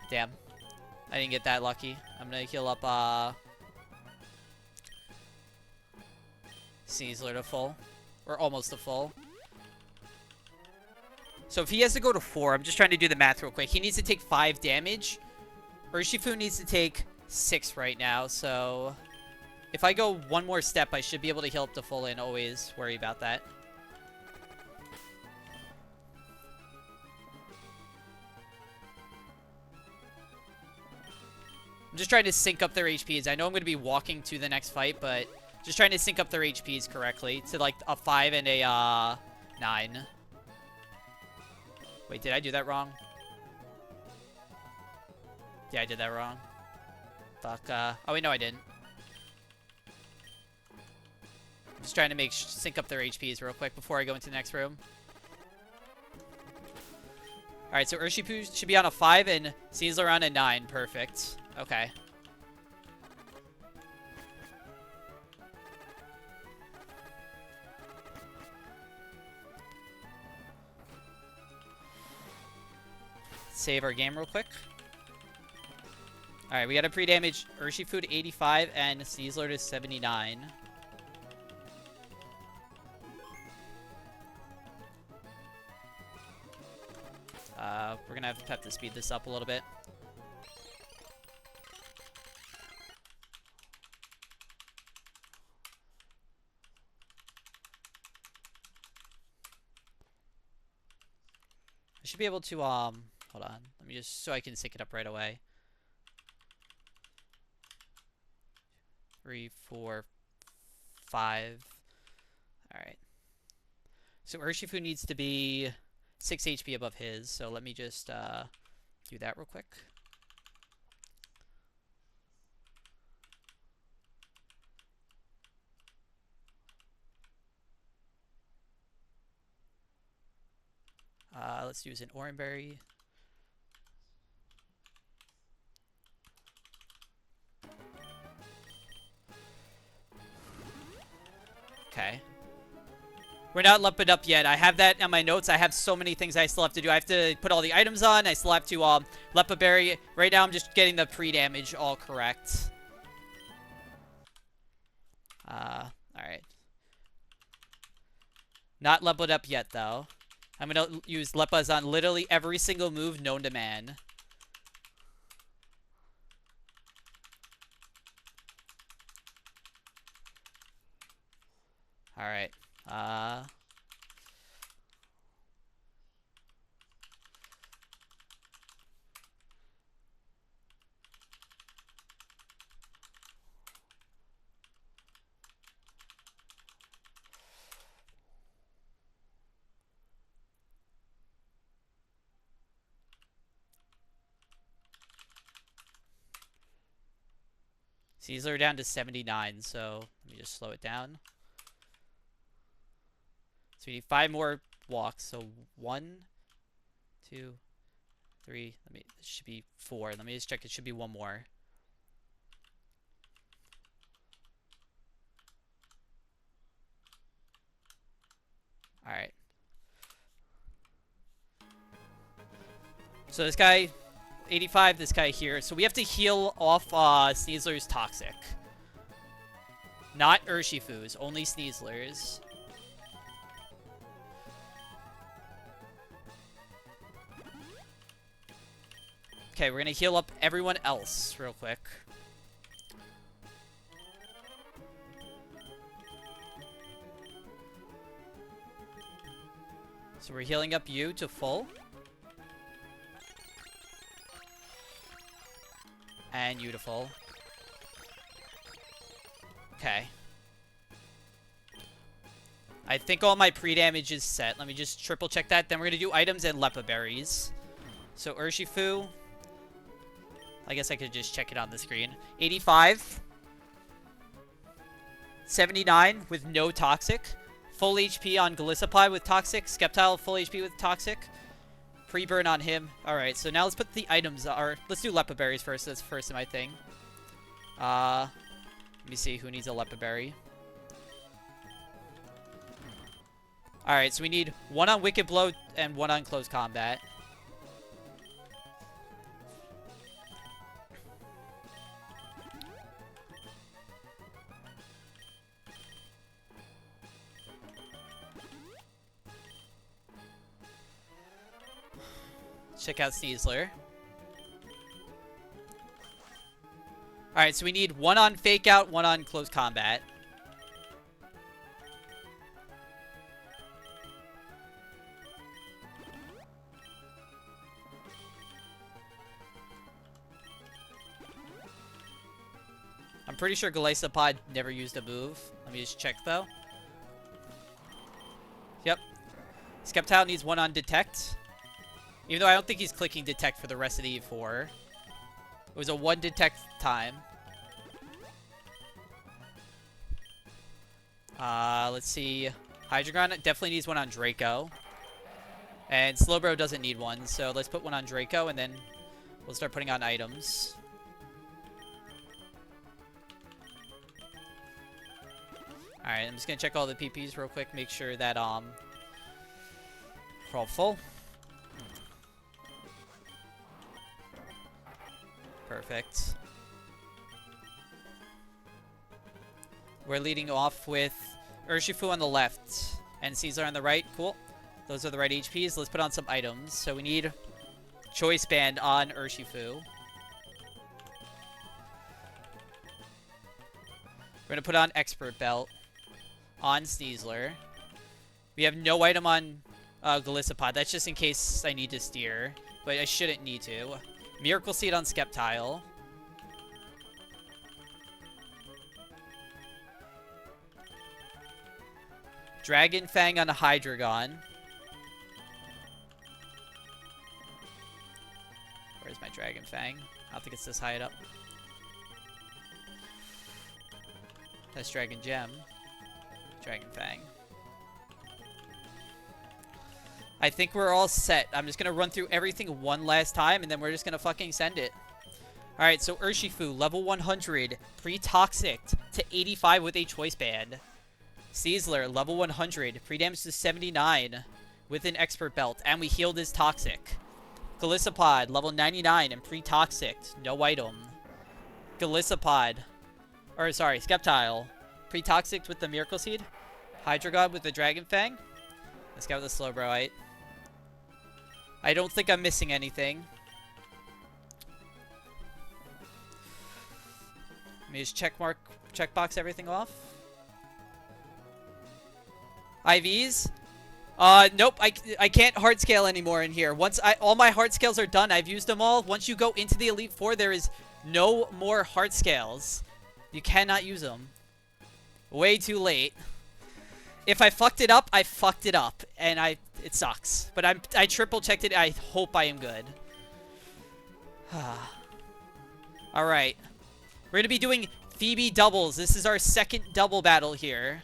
Damn. I didn't get that lucky. I'm gonna heal up, Sneasler to full. Or almost to full. So if he has to go to 4, I'm just trying to do the math real quick. He needs to take 5 damage. Urshifu needs to take 6 right now, so... If I go one more step, I should be able to heal up to full and always worry about that. I'm just trying to sync up their HPs. I know I'm going to be walking to the next fight, but... Just trying to sync up their HPs correctly to, like, a 5 and a, 9. Wait, did I do that wrong? Yeah, I did that wrong. Fuck, oh, wait, no, I didn't. Just trying to sync up their HPs real quick before I go into the next room. Alright, so Urshifu should be on a 5 and Sneasler on a 9. Perfect. Okay. Save our game real quick. Alright, we got a pre-damage Urshifu to 85 and Sneasler to 79. We're gonna have to speed this up a little bit. I should be able to, hold on. Let me just, so I can sync it up right away. 3, 4, 5. Alright. So Urshifu needs to be 6 HP above his, so let me just do that real quick. Let's use an Oranberry. Okay. We're not leveled up yet. I have that on my notes. I have so many things I still have to do. I have to put all the items on. I still have to Lepa Berry. Right now I'm just getting the pre-damage all correct. Alright. Not leveled up yet, though. I'm gonna use Leppas on literally every single move known to man. Alright. Caesar down to 79, so let me just slow it down. So we need 5 more walks. So 1, 2, 3. It should be 4. Let me just check. It should be 1 more. All right. So this guy, 85. This guy here. So we have to heal off Sneasler's Toxic. Not Urshifu's. Only Sneasler's. Okay, we're gonna heal up everyone else real quick. So we're healing up you to full. And you to full. Okay. I think all my pre-damage is set. Let me just triple check that. Then we're gonna do items and Leppa berries. So Urshifu. I guess I could just check it on the screen. 85. 79 with no Toxic. Full HP on Gliscopod with Toxic. Skeptile full HP with Toxic. Pre-burn on him. Alright, so now let's put the items... let's do Leppa berries first. That's first in my thing. Let me see who needs a Leppa berry. Alright, so we need 1 on Wicked Blow and 1 on Close Combat. Check out Sneasler. Alright, so we need 1 on Fake Out, 1 on Close Combat. I'm pretty sure Gliscopod never used a move. Let me just check, though. Yep. Skeptile needs 1 on Detect. Even though I don't think he's clicking Detect for the rest of the E4. It was a 1 Detect time. Let's see. Hydreigon definitely needs 1 on Draco. And Slowbro doesn't need 1, so let's put 1 on Draco, and then we'll start putting on items. Alright, I'm just gonna check all the PPs real quick, make sure that, we're all full. Perfect. We're leading off with Urshifu on the left and Caesar on the right. Cool. Those are the right HPs. Let's put on some items. So we need Choice Band on Urshifu. We're going to put on Expert Belt on Sneasler. We have no item on Gliscopod. That's just in case I need to steer, but I shouldn't need to. Miracle Seed on Skeptile. Dragon Fang on a Hydreigon. Where's my Dragon Fang? I don't think it's this high up. That's Dragon Gem. Dragon Fang. I think we're all set. I'm just going to run through everything one last time, and then we're just going to fucking send it. Alright, so Urshifu, level 100, pre-toxic to 85 with a Choice Band. Sneasler, level 100, pre-damage to 79 with an Expert Belt, and we healed his Toxic. Gliscopod, level 99 and pre-toxic, no item. Skeptile, Pre-Toxic with the Miracle Seed. Hydro God with the Dragon Fang. Let's go with the Slowbro. I don't think I'm missing anything. Let me just checkbox everything off. IVs. Nope, I can't hard scale anymore in here. Once all my hard scales are done, I've used them all. Once you go into the Elite Four, there is no more hard scales. You cannot use them. Way too late. If I fucked it up, I fucked it up, and it sucks. But I triple checked it. I hope I am good. All right, we're gonna be doing Phoebe doubles. This is our second double battle here.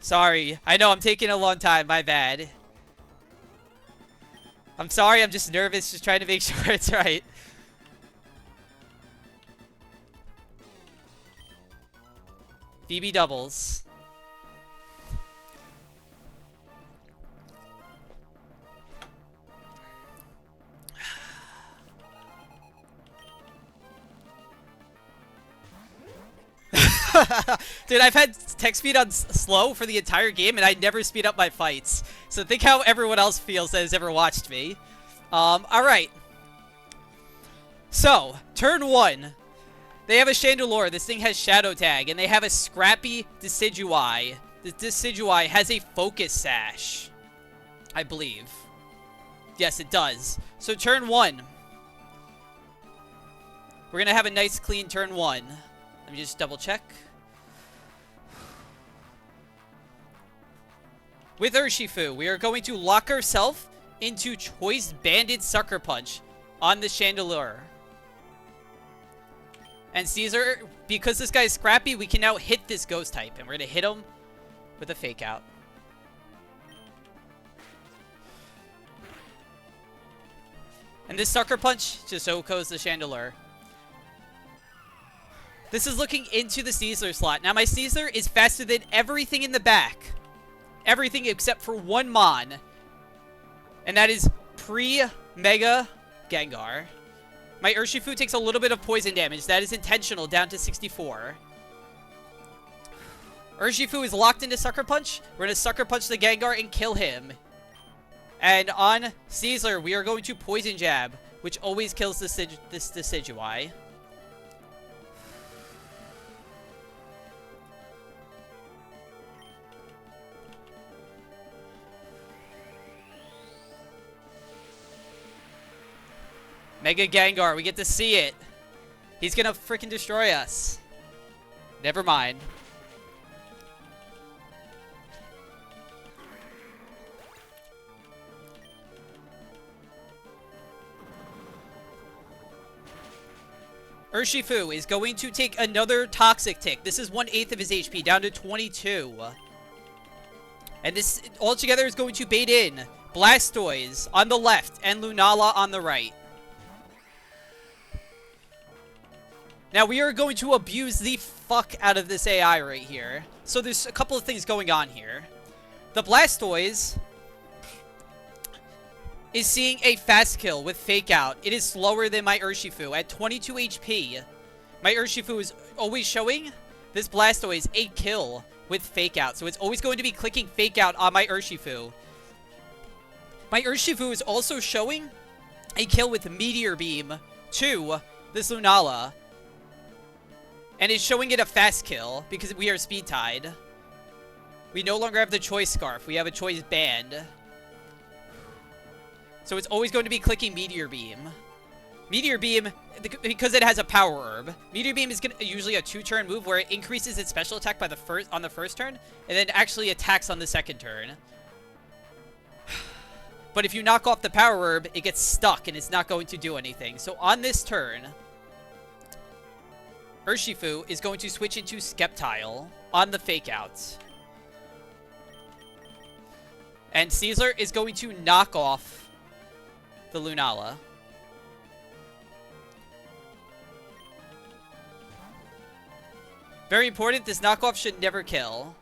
Sorry, I know I'm taking a long time. My bad. I'm sorry. I'm just nervous, just trying to make sure it's right. Phoebe doubles. Dude, I've had text speed on slow for the entire game, and I never speed up my fights. So think how everyone else feels that has ever watched me. Alright. So, turn 1. They have a Chandelure. This thing has Shadow Tag, and they have a Scrappy Decidueye. The Decidueye has a Focus Sash, I believe. Yes, it does. So, turn 1. We're going to have a nice, clean turn 1. Let me just double check. With Urshifu, we are going to lock ourselves into Choice Banded Sucker Punch on the Chandelure. And Caesar, because this guy is scrappy, we can now hit this ghost type. And we're going to hit him with a Fake Out. And this Sucker Punch just OHKOs the Chandelure. This is looking into the Caesar slot. Now, my Caesar is faster than everything in the back. Everything except for one Mon. And that is pre-Mega Gengar. My Urshifu takes a little bit of poison damage. That is intentional, down to 64. Urshifu is locked into Sucker Punch. We're going to Sucker Punch the Gengar and kill him. And on Caesar, we are going to Poison Jab, which always kills this Decidueye. Mega Gengar, we get to see it. He's gonna freaking destroy us. Never mind. Urshifu is going to take another Toxic Tick. This is 1/8 of his HP, down to 22. And this altogether is going to bait in Blastoise on the left and Lunala on the right. Now, we are going to abuse the fuck out of this AI right here. So there's a couple of things going on here. The Blastoise is seeing a fast kill with Fake Out. It is slower than my Urshifu at 22 HP. My Urshifu is always showing this Blastoise a kill with Fake Out. So it's always going to be clicking Fake Out on my Urshifu. My Urshifu is also showing a kill with Meteor Beam to this Lunala. And it's showing it a fast kill because we are speed tied. We no longer have the Choice Scarf. We have a Choice Band. So it's always going to be clicking Meteor Beam. Meteor Beam, because it has a Power Herb, Meteor Beam is usually a 2-turn move where it increases its special attack by on the first turn, and then actually attacks on the second turn. But if you knock off the Power Herb, it gets stuck and it's not going to do anything. So on this turn, Urshifu is going to switch into Sceptile on the Fake Out. And Caesar is going to knock off the Lunala. Very important, this knockoff should never kill.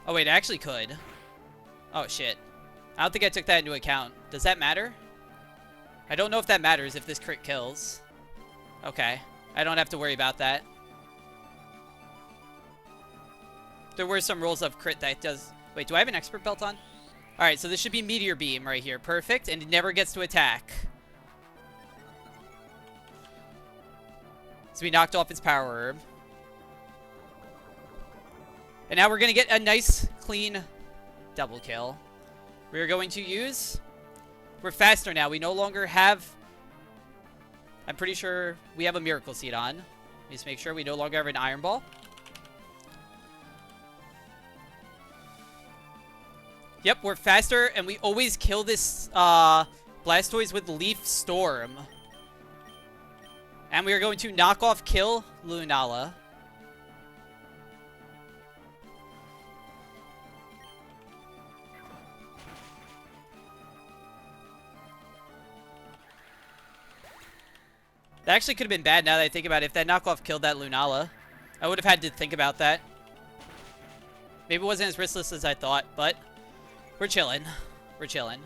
Oh wait, it actually could. Oh shit. I don't think I took that into account. Does that matter? I don't know if that matters if this crit kills. Okay. I don't have to worry about that. There were some rolls of crit that does... Wait, do I have an expert belt on? Alright, so this should be Meteor Beam right here. Perfect, and it never gets to attack. So we knocked off its power herb. And now we're going to get a nice, clean double kill. We're going to use... We're faster now. We no longer have... I'm pretty sure we have a Miracle Seed on. Just make sure we no longer have an Iron Ball. Yep, we're faster, and we always kill this Blastoise with Leaf Storm. And we are going to knock off kill Lunala. That actually could have been bad now that I think about it. If that knockoff killed that Lunala, I would have had to think about that. Maybe it wasn't as riskless as I thought, but we're chilling. We're chilling.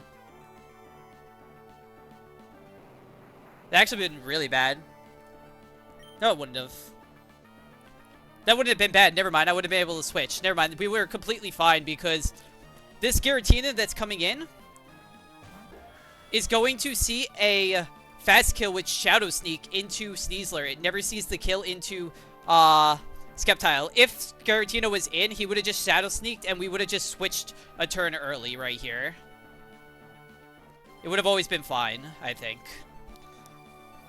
That actually been really bad. No, it wouldn't have. That wouldn't have been bad. Never mind. I would have been able to switch. Never mind. We were completely fine because this Giratina that's coming in is going to see a fast kill with Shadow Sneak into Sneasler. It never sees the kill into Sceptile. If Giratina was in, he would have just Shadow Sneaked and we would have just switched a turn early right here. It would have always been fine, I think.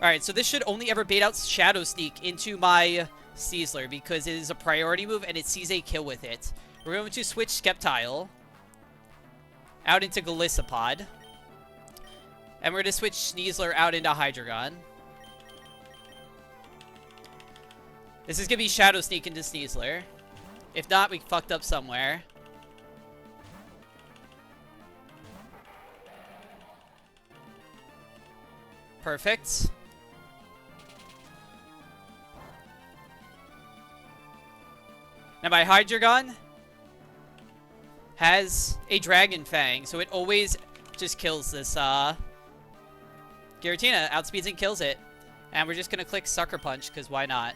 Alright, so this should only ever bait out Shadow Sneak into my Sneasler because it is a priority move and it sees a kill with it. We're going to switch Sceptile out into Golisopod. And we're going to switch Sneasler out into Hydreigon. This is going to be Shadow Sneak into Sneasler. If not, we fucked up somewhere. Perfect. Now my Hydreigon has a Dragon Fang, so it always just kills this Giratina, outspeeds and kills it. And we're just going to click Sucker Punch, because why not?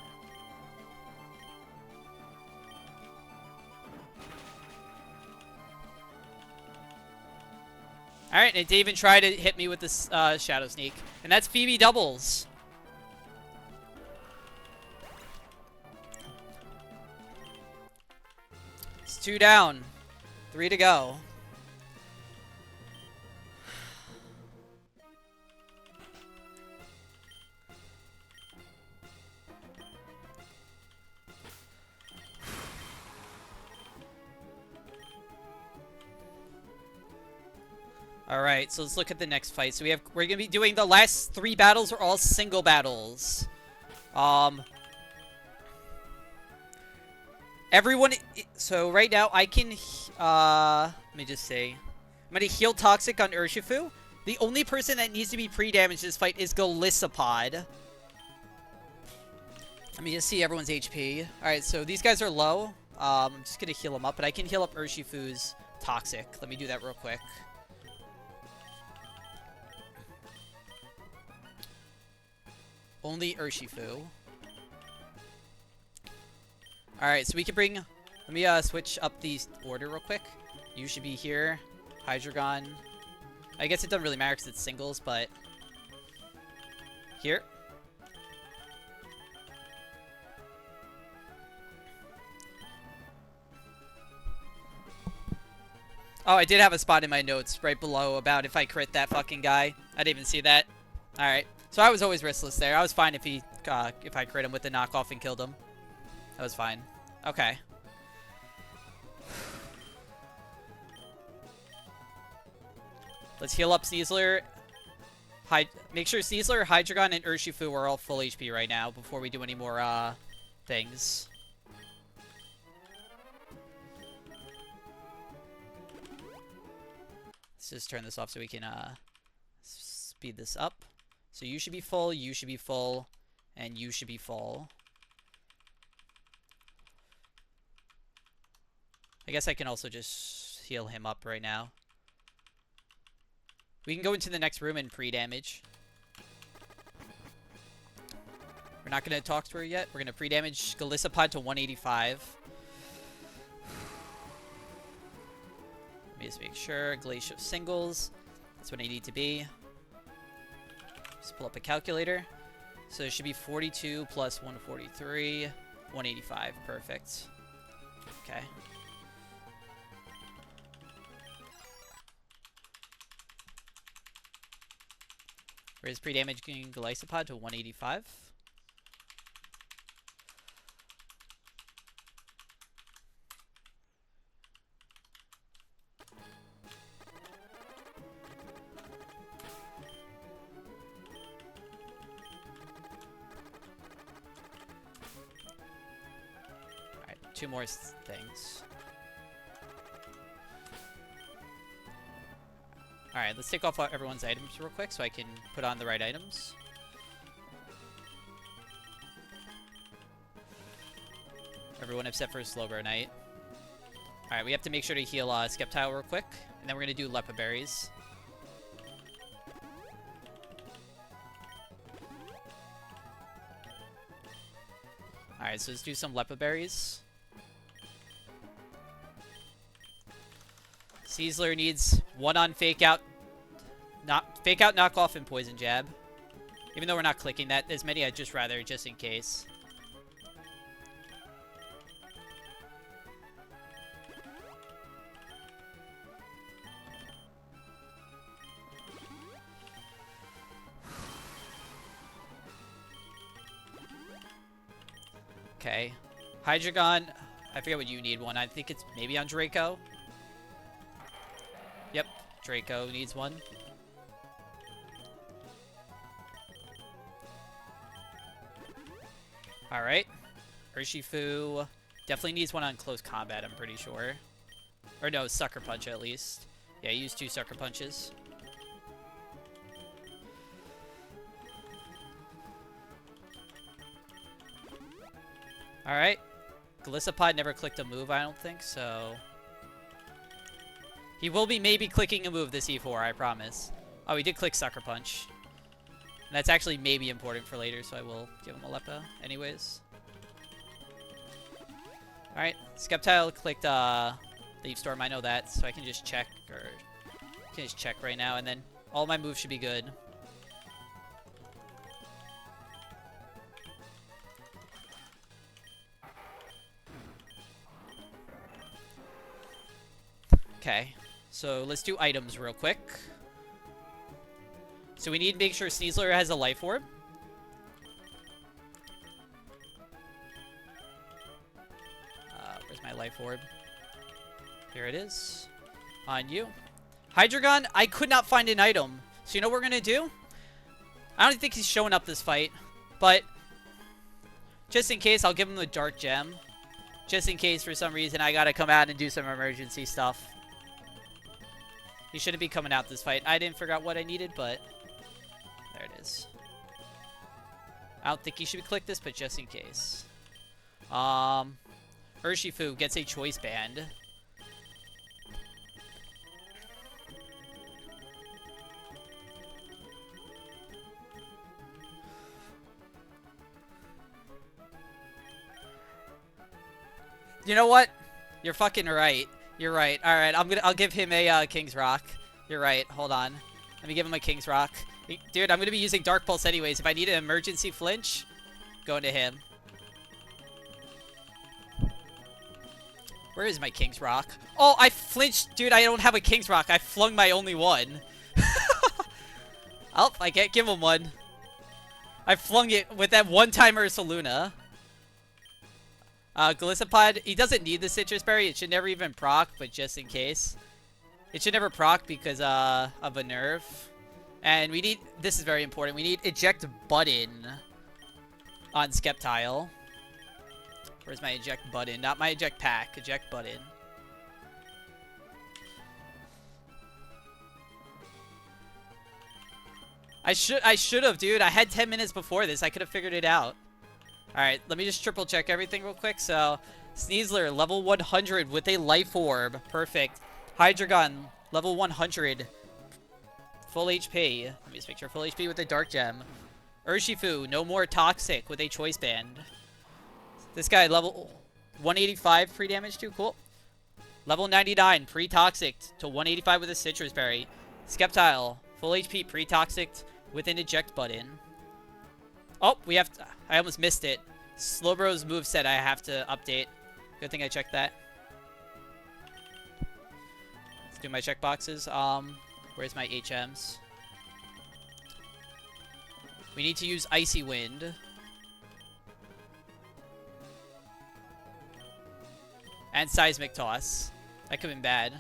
Alright, and it didn't even try to hit me with this Shadow Sneak. And that's Phoebe doubles. It's 2 down. 3 to go. Alright, so let's look at the next fight. So we're gonna be doing the last 3 battles are all single battles. Everyone, so right now I can let me just say, I'm gonna heal Toxic on Urshifu. The only person that needs to be pre-damaged in this fight is Golisopod. Let me just see everyone's HP. Alright, so these guys are low. I'm just gonna heal them up, but I can heal up Urshifu's Toxic. Let me do that real quick. Only Urshifu. Alright, so we can bring... Let me switch up the order real quick. You should be here. Hydreigon. I guess it doesn't really matter because it's singles, but... Here. Oh, I did have a spot in my notes right below about if I crit that fucking guy. I didn't even see that. Alright. So I was always riskless there. I was fine if I crit him with the knockoff and killed him. That was fine. Okay. Let's heal up Sneasler. Make sure Sneasler, Hydreigon, and Urshifu are all full HP right now before we do any more things. Let's just turn this off so we can speed this up. So you should be full, you should be full, and you should be full. I guess I can also just heal him up right now. We can go into the next room and pre-damage. not going to talk to her yet. We're going to pre-damage Golisopod to 185. Let me just make sure. Glacial singles. That's what I need to be. Just pull up a calculator. So it should be 42 plus 143. 185. Perfect. Okay. Raise pre-damaging Golisopod to 185. Alright, 2 more things. Alright, let's take off everyone's items real quick so I can put on the right items. Everyone except for Slowbro Knight. Alright, we have to make sure to heal Skeptile real quick. And then we're going to do Lepa Berries. Alright, so let's do some Lepa Berries. Sizzler needs 1 on Fake Out, Knock Off, and Poison Jab. Even though we're not clicking that as many, I'd just rather, just in case. Okay. Hydreigon, I forget what you need one. I think it's maybe on Draco. Yep, Draco needs one. Alright. Urshifu definitely needs one on close combat, I'm pretty sure. Or no, Sucker Punch at least. Yeah, use 2 Sucker Punches. Alright. Golisopod never clicked a move, I don't think, so... He will be maybe clicking a move this E4, I promise. Oh, he did click Sucker Punch. And that's actually maybe important for later, so I will give him a Lepa anyways. Alright, Skeptile clicked Leaf Storm, I know that, so I can just check, or... I can just check right now, and then all my moves should be good. Okay. So let's do items real quick. So we need to make sure Sneasler has a Life Orb. Where's my Life Orb? Here it is. On you. Hydreigon, I could not find an item. So you know what we're going to do? I don't think he's showing up this fight. But just in case, I'll give him the Dark Gem. Just in case for some reason I got to come out and do some emergency stuff. He shouldn't be coming out this fight. I didn't figure out what I needed, but there it is. I don't think he should click this, but just in case. Urshifu gets a Choice Band. You know what? You're fucking right. You're right. All right, I'll give him a King's Rock. You're right. Hold on. Let me give him a King's Rock. Dude, I'm gonna be using Dark Pulse anyways. If I need an emergency flinch, going to him. Where is my King's Rock? Oh, I flinched. Dude, I don't have a King's Rock. I flung my only one. Oh, I can't give him one. I flung it with that one-time Ursaluna. Golisopod, he doesn't need the Citrus Berry. It should never even proc, but just in case. It should never proc because of a nerf. And we need, this is very important, we need Eject Button on Skeptile. Where's my Eject Button? Not my Eject Pack, Eject Button. I should have, dude. I had 10 minutes before this. I could have figured it out. Alright, let me just triple check everything real quick. So, Sneasler, level 100 with a Life Orb. Perfect. Hydreigon, level 100. Full HP. Let me just make sure full HP with the Dark Gem. Urshifu, no more toxic with a choice band. This guy level 185 pre-damage too, cool. Level 99 pre-toxic to 185 with a citrus berry. Skeptile, full HP pre-toxic with an eject button. Oh, we have to, I almost missed it. Slowbro's moveset I have to update. Good thing I checked that. Let's do my checkboxes. Where's my HMs? We need to use Icy Wind. And Seismic Toss. That could have been bad.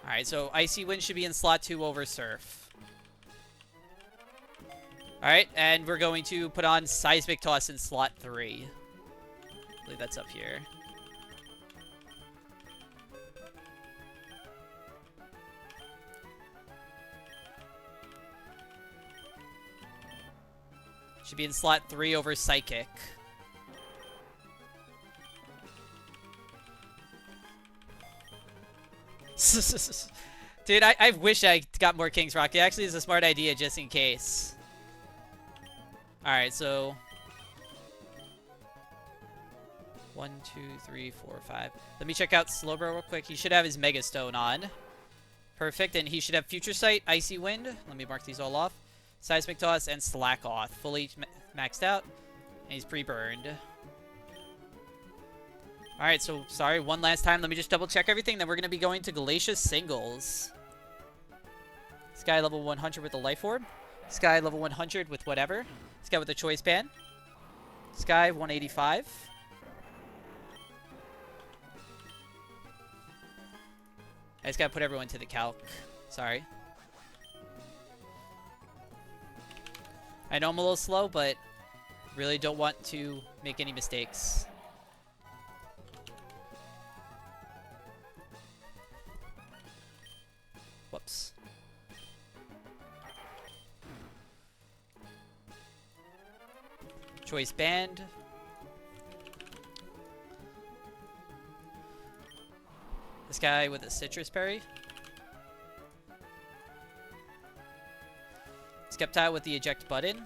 Alright, so Icy Wind should be in slot 2 over Surf. Alright, and we're going to put on Seismic Toss in slot 3. I believe that's up here. Should be in slot 3 over Psychic. Dude, I wish I got more King's Rock. It actually is a smart idea just in case. Alright, so 1, 2, 3, 4, 5. Let me check out Slowbro real quick. He should have his Mega Stone on. Perfect, and he should have Future Sight, Icy Wind. Let me mark these all off. Seismic Toss, and Slack Off. Fully maxed out. And he's pre-burned. Alright, so sorry, one last time. Let me just double check everything. Then we're going to be going to Glacier Singles. This guy level 100 with the Life Orb. This guy level 100 with whatever. This guy with the Choice Band. This guy 185. I just gotta put everyone to the calc. Sorry. I know I'm a little slow, but really don't want to make any mistakes. Whoops. Choice Band. This guy with a Citrus Berry. Skeptile with the Eject button.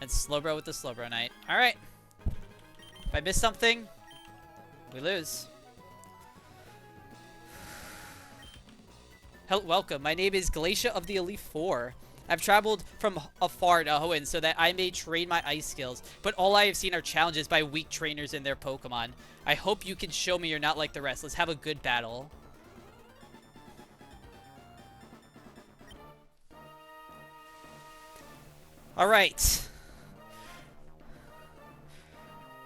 And Slowbro with the Slowbro Knight. Alright. If I miss something, we lose. Hello, welcome. My name is Glacia of the Elite Four. I've traveled from afar to Hoenn so that I may train my ice skills, but all I have seen are challenges by weak trainers and their Pokemon. I hope you can show me you're not like the rest. Let's have a good battle. Alright.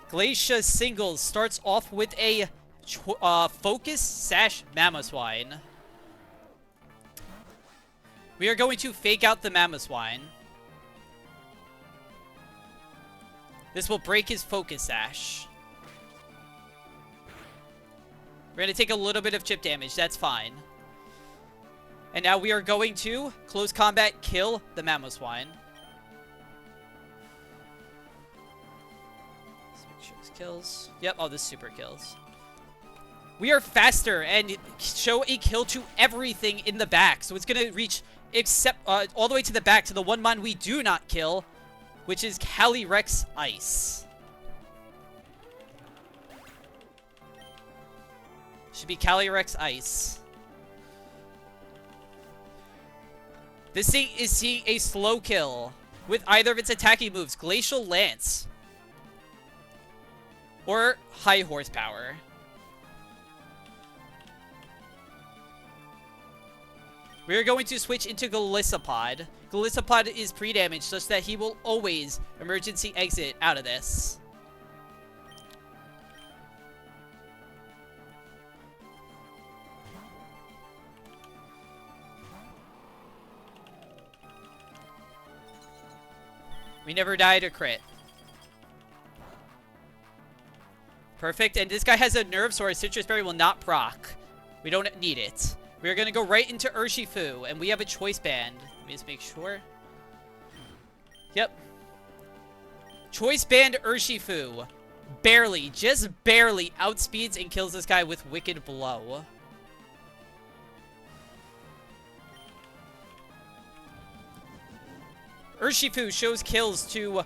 Glacia Singles starts off with a Focus Sash Mamoswine. We are going to fake out the Mamoswine. This will break his Focus Sash. We're going to take a little bit of chip damage. That's fine. And now we are going to close combat kill the Mamoswine. Let's make sure this kills. Yep, oh, this super kills. We are faster and show a kill to everything in the back. So it's going to reach except all the way to the back to the one mon we do not kill, which is Calyrex Ice. Should be Calyrex Ice. This thing is seeing a slow kill with either of its attacking moves, Glacial Lance or High Horsepower. We are going to switch into Golisopod. Golisopod is pre-damaged such that he will always emergency exit out of this. We never died or crit. Perfect, and this guy has a nerve, so our Citrus Berry will not proc. We don't need it. We're going to go right into Urshifu, and we have a Choice Band. Let me just make sure. Yep. Choice Band Urshifu. Barely, just barely outspeeds and kills this guy with Wicked Blow. Urshifu shows kills to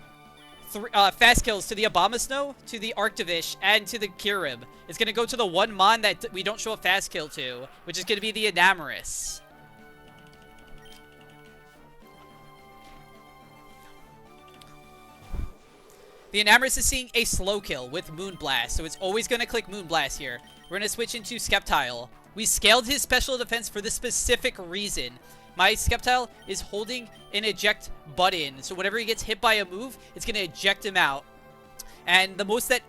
fast kills to the Abomasnow, to the Arctovish, and to the Kirib. It's going to go to the one Mon that we don't show a fast kill to, which is going to be the Enamorous. The Enamorous is seeing a slow kill with Moonblast, so it's always going to click Moonblast here. We're going to switch into Skeptile. We scaled his special defense for this specific reason. My Skeptile is holding an eject button, so whenever he gets hit by a move, it's going to eject him out. And the most that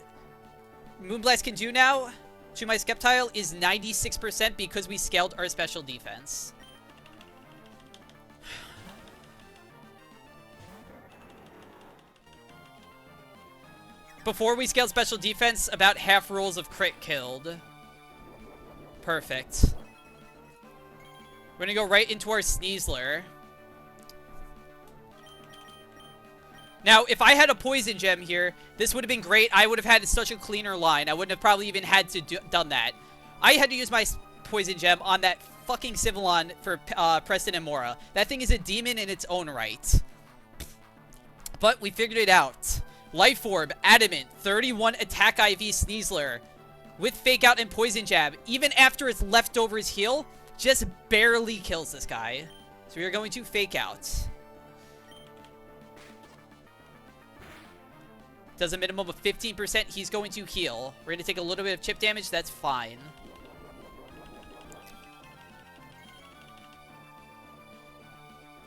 Moonblast can do now to my Skeptile is 96% because we scaled our special defense. Before we scaled special defense, about half rolls of crit killed. Perfect. We're gonna go right into our Sneasler. Now, if I had a Poison Gem here, this would have been great. I would have had such a cleaner line. I wouldn't have probably even had to done that. I had to use my Poison Gem on that fucking Civilon for Preston and Mora. That thing is a demon in its own right. But we figured it out. Life Orb, Adamant, 31 attack IV Sneasler with Fake Out and Poison Jab. Even after it's leftovers heal, just barely kills this guy. So we are going to Fake Out. Does a minimum of 15%. He's going to heal. We're going to take a little bit of chip damage. That's fine.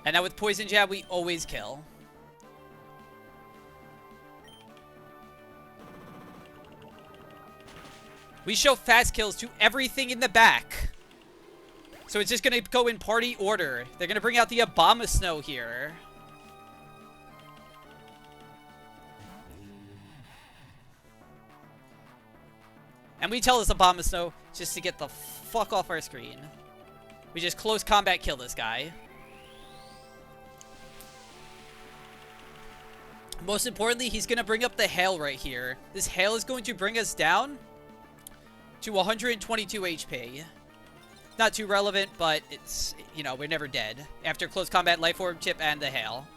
And now with Poison Jab, we always kill. We show fast kills to everything in the back. So it's just going to go in party order. They're going to bring out the Abomasnow here. And we tell this Abomasnow just to get the fuck off our screen. We just close combat kill this guy. Most importantly, he's going to bring up the Hail right here. This Hail is going to bring us down to 122 HP. Not too relevant, but it's, you know, we're never dead. After close combat, Life Orb, Chip, and the Hail.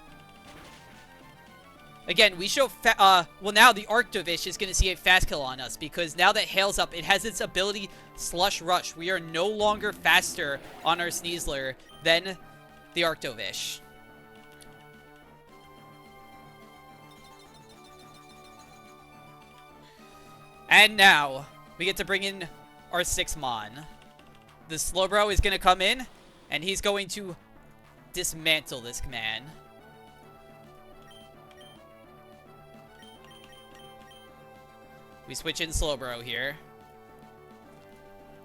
Again, we show, well, now the Arctovish is going to see a fast kill on us, because now that Hail's up, it has its ability Slush Rush. We are no longer faster on our Sneasler than the Arctovish. And now, we get to bring in our 6 Mon. The Slowbro is going to come in, and he's going to dismantle this man. We switch in Slowbro here.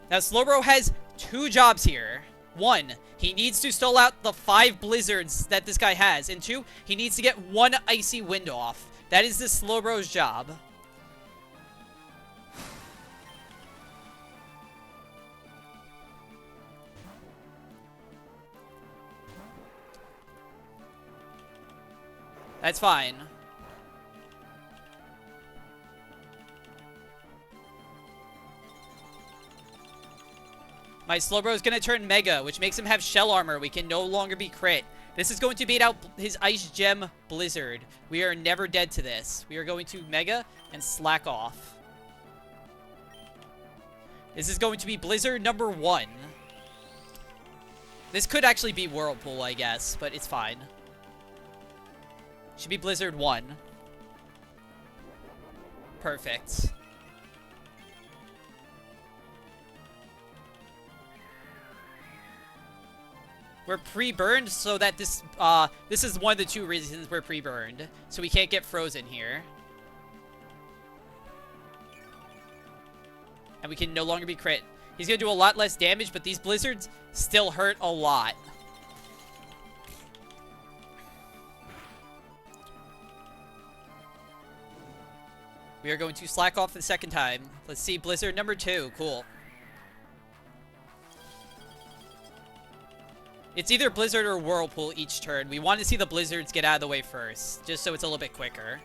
Now, Slowbro has 2 jobs here. 1, he needs to stall out the 5 blizzards that this guy has. And 2, he needs to get 1 icy wind off. That is the Slowbro's job. That's fine. My Slowbro is going to turn Mega, which makes him have Shell Armor. We can no longer be crit. This is going to bait out his Ice Gem Blizzard. We are never dead to this. We are going to Mega and slack off. This is going to be Blizzard number 1. This could actually be Whirlpool, I guess, but it's fine. Should be Blizzard 1. Perfect. We're pre-burned so that this is one of the 2 reasons we're pre-burned. So we can't get frozen here. And we can no longer be crit. He's going to do a lot less damage, but these blizzards still hurt a lot. We are going to slack off the second time. Let's see, Blizzard number 2. Cool. It's either Blizzard or Whirlpool each turn. We want to see the Blizzards get out of the way first, just so it's a little bit quicker.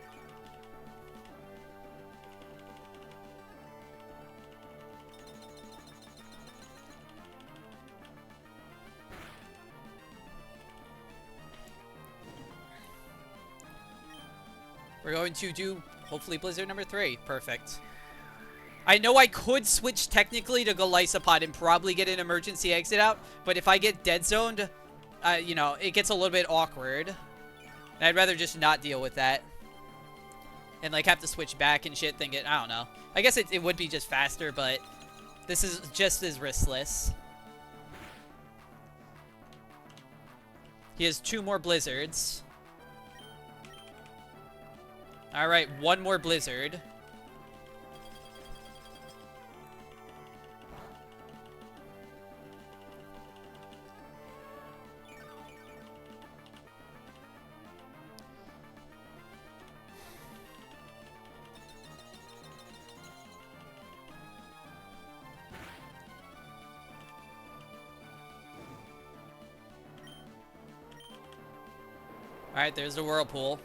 We're going to do, hopefully, Blizzard number 3. Perfect. I know I could switch technically to Golisopod and probably get an emergency exit out, but if I get dead zoned, you know, it gets a little bit awkward. And I'd rather just not deal with that. And, like, have to switch back and shit, thinking, I don't know. I guess it would be just faster, but this is just as riskless. He has 2 more Blizzards. Alright, 1 more Blizzard. Alright, there's the Whirlpool.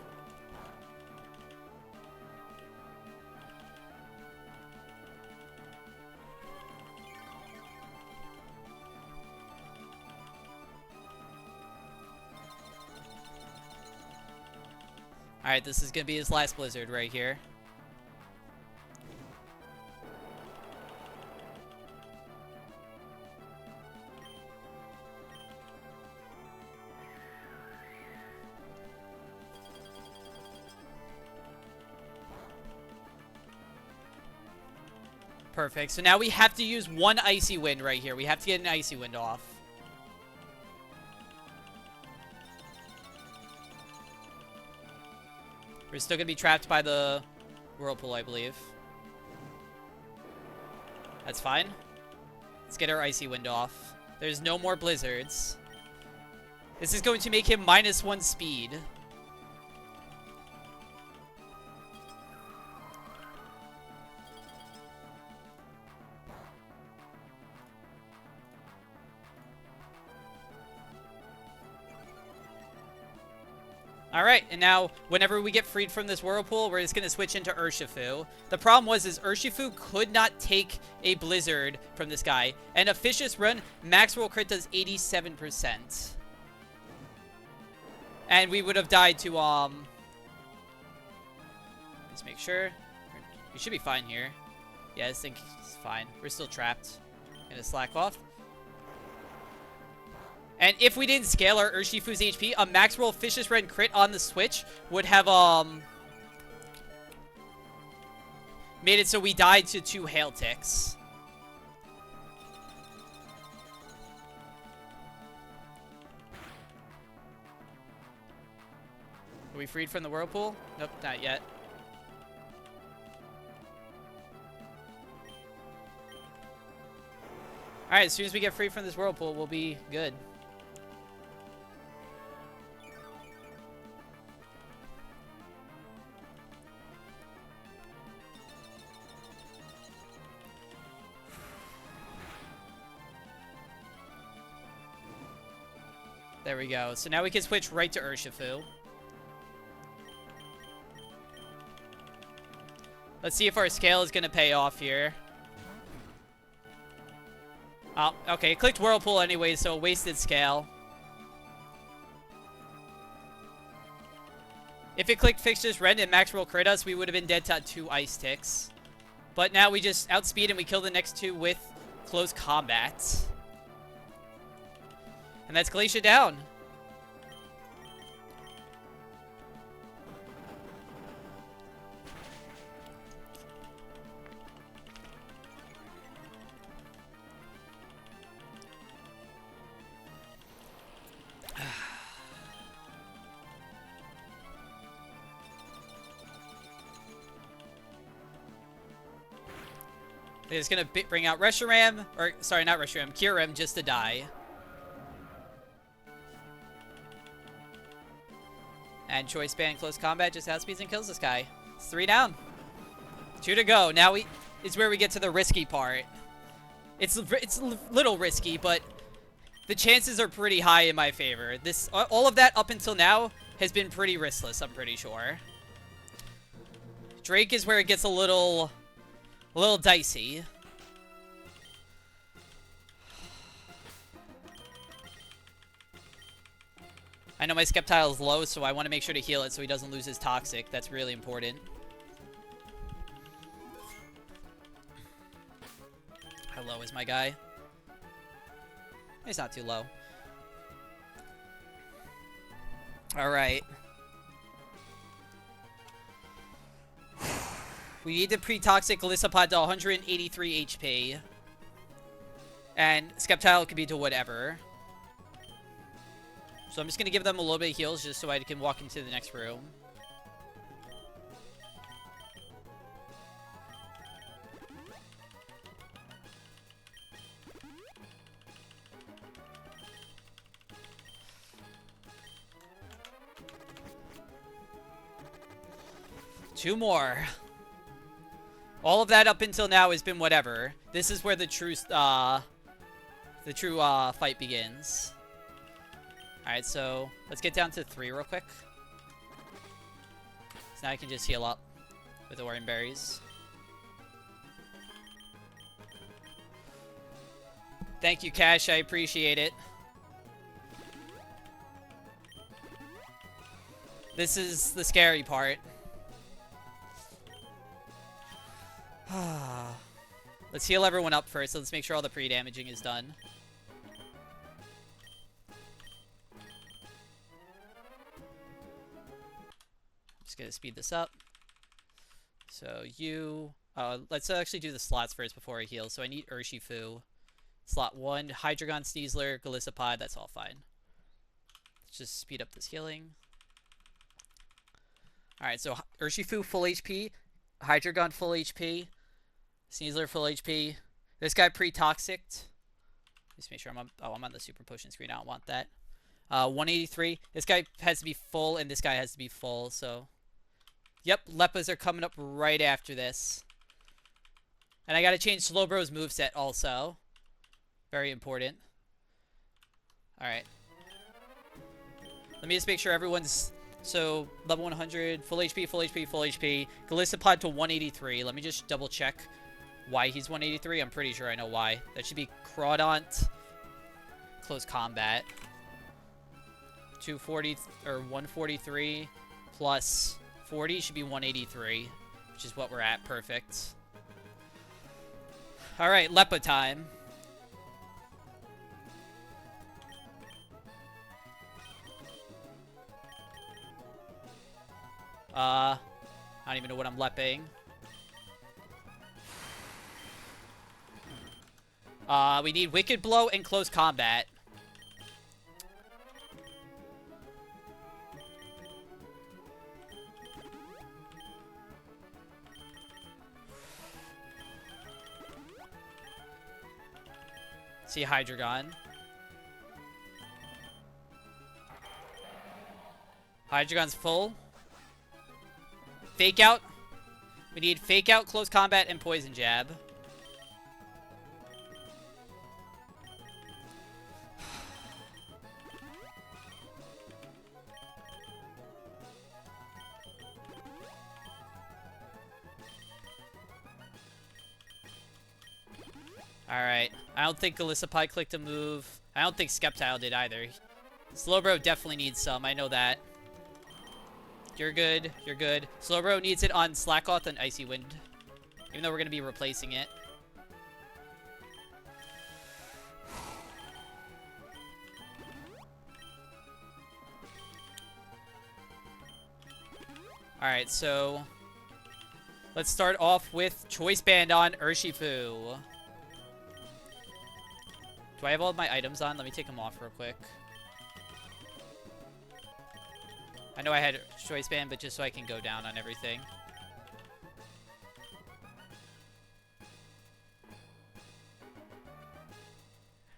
Alright, this is going to be his last Blizzard right here. Perfect. So now we have to use 1 Icy Wind right here. We have to get an Icy Wind off. We're still going to be trapped by the Whirlpool, I believe. That's fine. Let's get our Icy Wind off. There's no more Blizzards. This is going to make him -1 speed. Alright, and now, whenever we get freed from this Whirlpool, we're just going to switch into Urshifu. The problem was, Urshifu could not take a Blizzard from this guy. And a Vicious Run, max roll crit does 87%. And we would have died to, let's make sure. We should be fine here. Yeah, this thing is fine. We're still trapped. Gonna slack off. And if we didn't scale our Urshifu's HP, a max roll Vicious Run crit on the switch would have, made it so we died to 2 Hail Ticks. Are we freed from the Whirlpool? Nope, not yet. Alright, as soon as we get free from this Whirlpool, we'll be good. There we go. So now we can switch right to Urshifu. Let's see if our scale is going to pay off here. Oh, okay. It clicked Whirlpool anyway, so it wasted scale. If it clicked Vicious Rend and max roll crit us, we would have been dead to 2 Ice Ticks. But now we just outspeed and we kill the next 2 with close combat. And that's Glacier down. They're just gonna bring out Reshiram, or sorry, not Reshiram, Kyurem just to die. And Choice Band Close Combat just outspeeds and kills this guy. It's 3 down. 2 to go. Now it's where we get to the risky part. It's a little risky, but The chances are pretty high in my favor. All of that up until now has been pretty riskless, I'm pretty sure. Drake is where it gets a little dicey. I know my Skeptile is low, so I want to make sure to heal it so he doesn't lose his Toxic. That's really important. How low is my guy? He's not too low. Alright. We need to pre-toxic Golisopod to 183 HP. And Skeptile can be to whatever. So I'm just going to give them a little bit of heals just so I can walk into the next room. Two more. All of that up until now has been whatever. This is where the true fight begins. Alright, so let's get down to 3 real quick. So now I can just heal up with Orion Berries. Thank you, Cash. I appreciate it. This is the scary part. Let's heal everyone up first. Let's make sure all the pre-damaging is done. Just gonna speed this up. So you... let's actually do the slots first before I heal. So I need Urshifu. Slot 1, Hydreigon, Sneasler, Golisopod. That's all fine. Let's just speed up this healing. Alright, so Urshifu full HP. Hydreigon full HP. Sneasler full HP. This guy pre-toxicked. Just make sure I'm on... Oh, I'm on the super potion screen. I don't want that. 183. This guy has to be full, and this guy has to be full, so... Yep, Leppas are coming up right after this. And I gotta change Slowbro's moveset also. Very important. Alright. Let me just make sure everyone's... So, level 100, full HP, full HP, full HP. Golisopod to 183. Let me just double check why he's 183. I'm pretty sure I know why. That should be Crawdaunt. Close combat. 240 or 143 plus 40 should be 183, which is what we're at. Perfect. Alright, Leppa time. I don't even know what I'm lepping. We need Wicked Blow and Close Combat. See Hydreigon. Hydreigon's full. Fake Out. We need Fake Out, Close Combat, and Poison Jab. Alright. I don't think Golisopod clicked a move. I don't think Skeptile did either. Slowbro definitely needs some. I know that. You're good. You're good. Slowbro needs it on Slackoth and Icy Wind. Even though we're going to be replacing it. Alright, so... Let's start off with Choice Band on Urshifu. Do I have all of my items on? Let me take them off real quick. I know I had Choice Band, but just so I can go down on everything.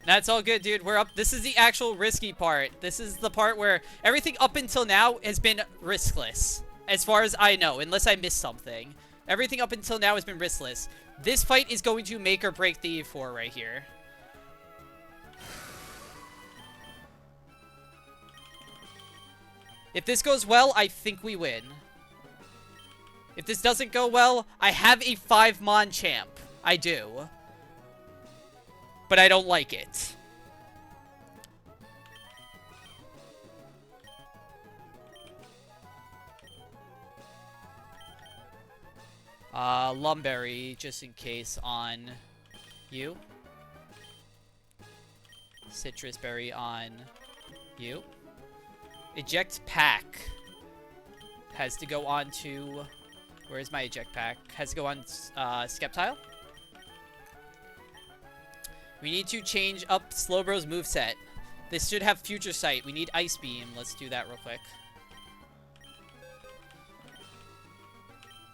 That's all good, dude. We're up. This is the actual risky part. This is the part where everything up until now has been riskless. As far as I know, unless I missed something. Everything up until now has been riskless. This fight is going to make or break the E4 right here. If this goes well, I think we win. If this doesn't go well, I have a 5-mon champ. I do. But I don't like it. Lumberry, just in case, on you. Citrus Berry on you. Eject Pack has to go on to... Where's my Eject Pack? Has to go on Skeptile. We need to change up Slowbro's moveset. This should have Future Sight. We need Ice Beam. Let's do that real quick.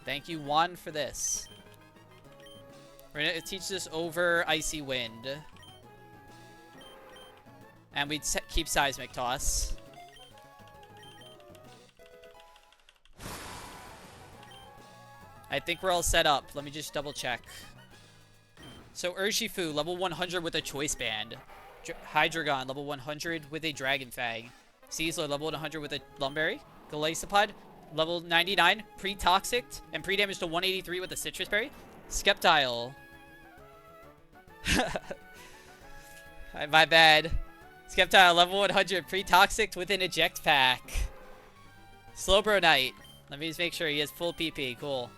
Thank you, Juan, for this. We're going to teach this over Icy Wind. And we keep Seismic Toss. I think we're all set up. Let me just double check. So Urshifu, level 100 with a Choice Band. Hydreigon, level 100 with a Dragon Fang. Caesar, level 100 with a Lumberry. Golisopod, level 99, pre-toxic, and pre-damage to 183 with a Citrus Berry. Skeptile. My bad. Skeptile, level 100, pre-toxic with an Eject Pack. Slowbro Knight. Let me just make sure he has full PP. Cool.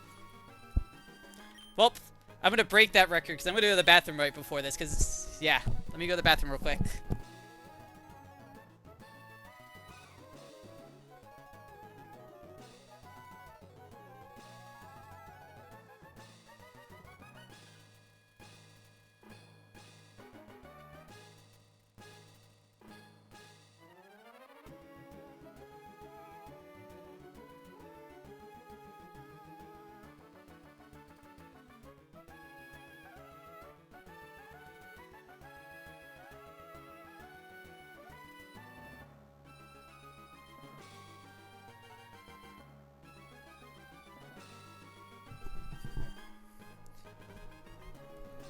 Well, I'm going to break that record because I'm going to go to the bathroom right before this because, yeah. Let me go to the bathroom real quick.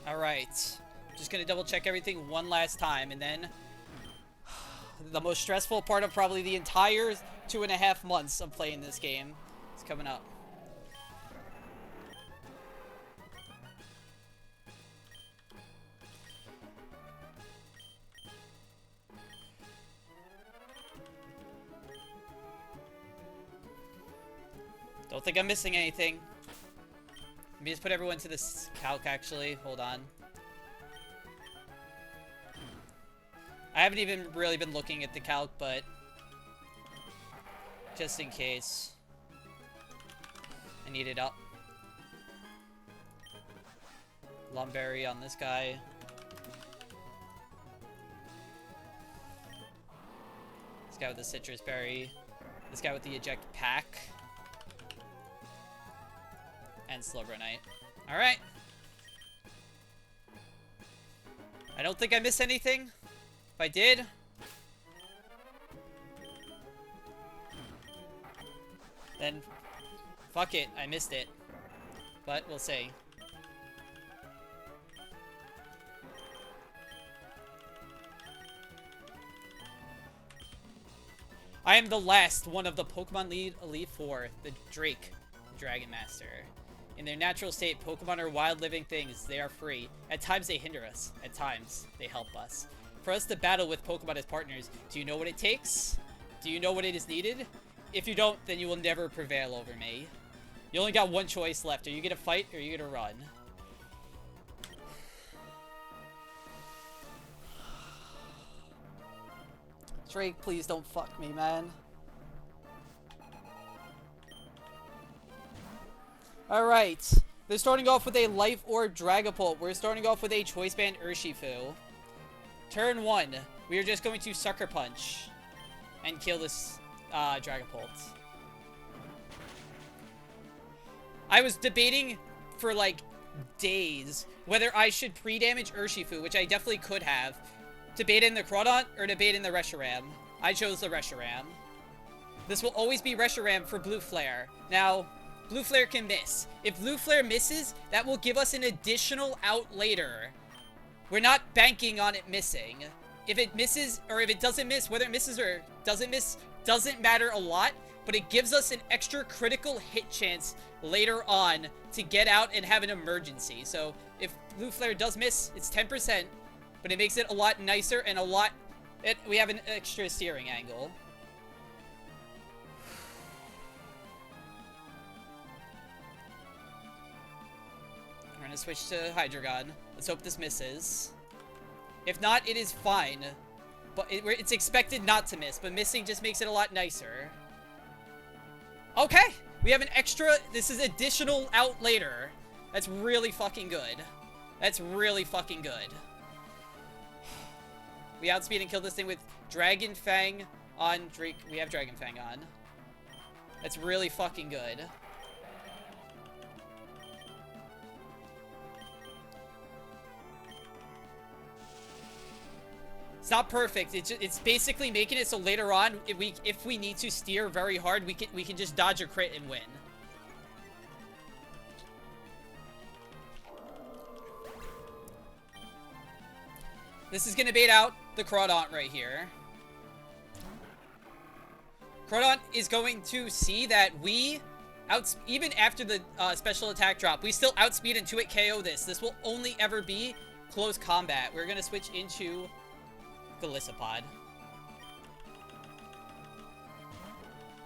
Alright. Just gonna double check everything one last time, and then the most stressful part of probably the entire 2.5 months of playing this game is coming up. Don't think I'm missing anything. Let me just put everyone to this calc, actually. Hold on. I haven't even really been looking at the calc, but just in case. I need it up. Lumberry on this guy. This guy with the Citrus Berry. This guy with the Eject Pack. And Slowbro Knight. Alright. I don't think I missed anything. If I did... then... fuck it. I missed it. But we'll see. I am the last one of the Pokemon Elite Four, the Drake, the Dragon Master. In their natural state, Pokemon are wild living things. They are free. At times they hinder us. At times they help us. For us to battle with Pokemon as partners, do you know what it takes? Do you know what it is needed? If you don't, then you will never prevail over me. You only got one choice left. Are you gonna fight or are you gonna run? Drake, please don't fuck me, man. Alright. They're starting off with a Life Orb Dragapult. We're starting off with a Choice Band Urshifu. Turn 1. We are just going to Sucker Punch and kill this Dragapult. I was debating for like days whether I should pre-damage Urshifu, which I definitely could have, to bait in the Crawdaunt or to bait in the Reshiram. I chose the Reshiram. This will always be Reshiram for Blue Flare. Now, Blue Flare can miss. If Blue Flare misses, that will give us an additional out later. We're not banking on it missing. if it misses or if it doesn't miss, whether it misses or doesn't miss, doesn't matter a lot, but it gives us an extra critical hit chance later on to get out and have an emergency. So if Blue Flare does miss, it's 10%, but it makes it a lot nicer and a lot... we have an extra steering angle. We're gonna switch to Hydreigon. Let's hope this misses. If not, it is fine. But it's expected not to miss, but missing just makes it a lot nicer. Okay! We have an extra... This is additional out later. That's really fucking good. That's really fucking good. We outspeed and kill this thing with Dragon Fang on Drake. We have Dragon Fang on. That's really fucking good. It's not perfect. It's basically making it so later on, if we need to steer very hard, we can just dodge a crit and win. This is gonna bait out the Crawdaunt right here. Crawdaunt is going to see that we even after the special attack drop, we still outspeed and 2-hit KO this. This will only ever be close combat. We're gonna switch into Golisopod.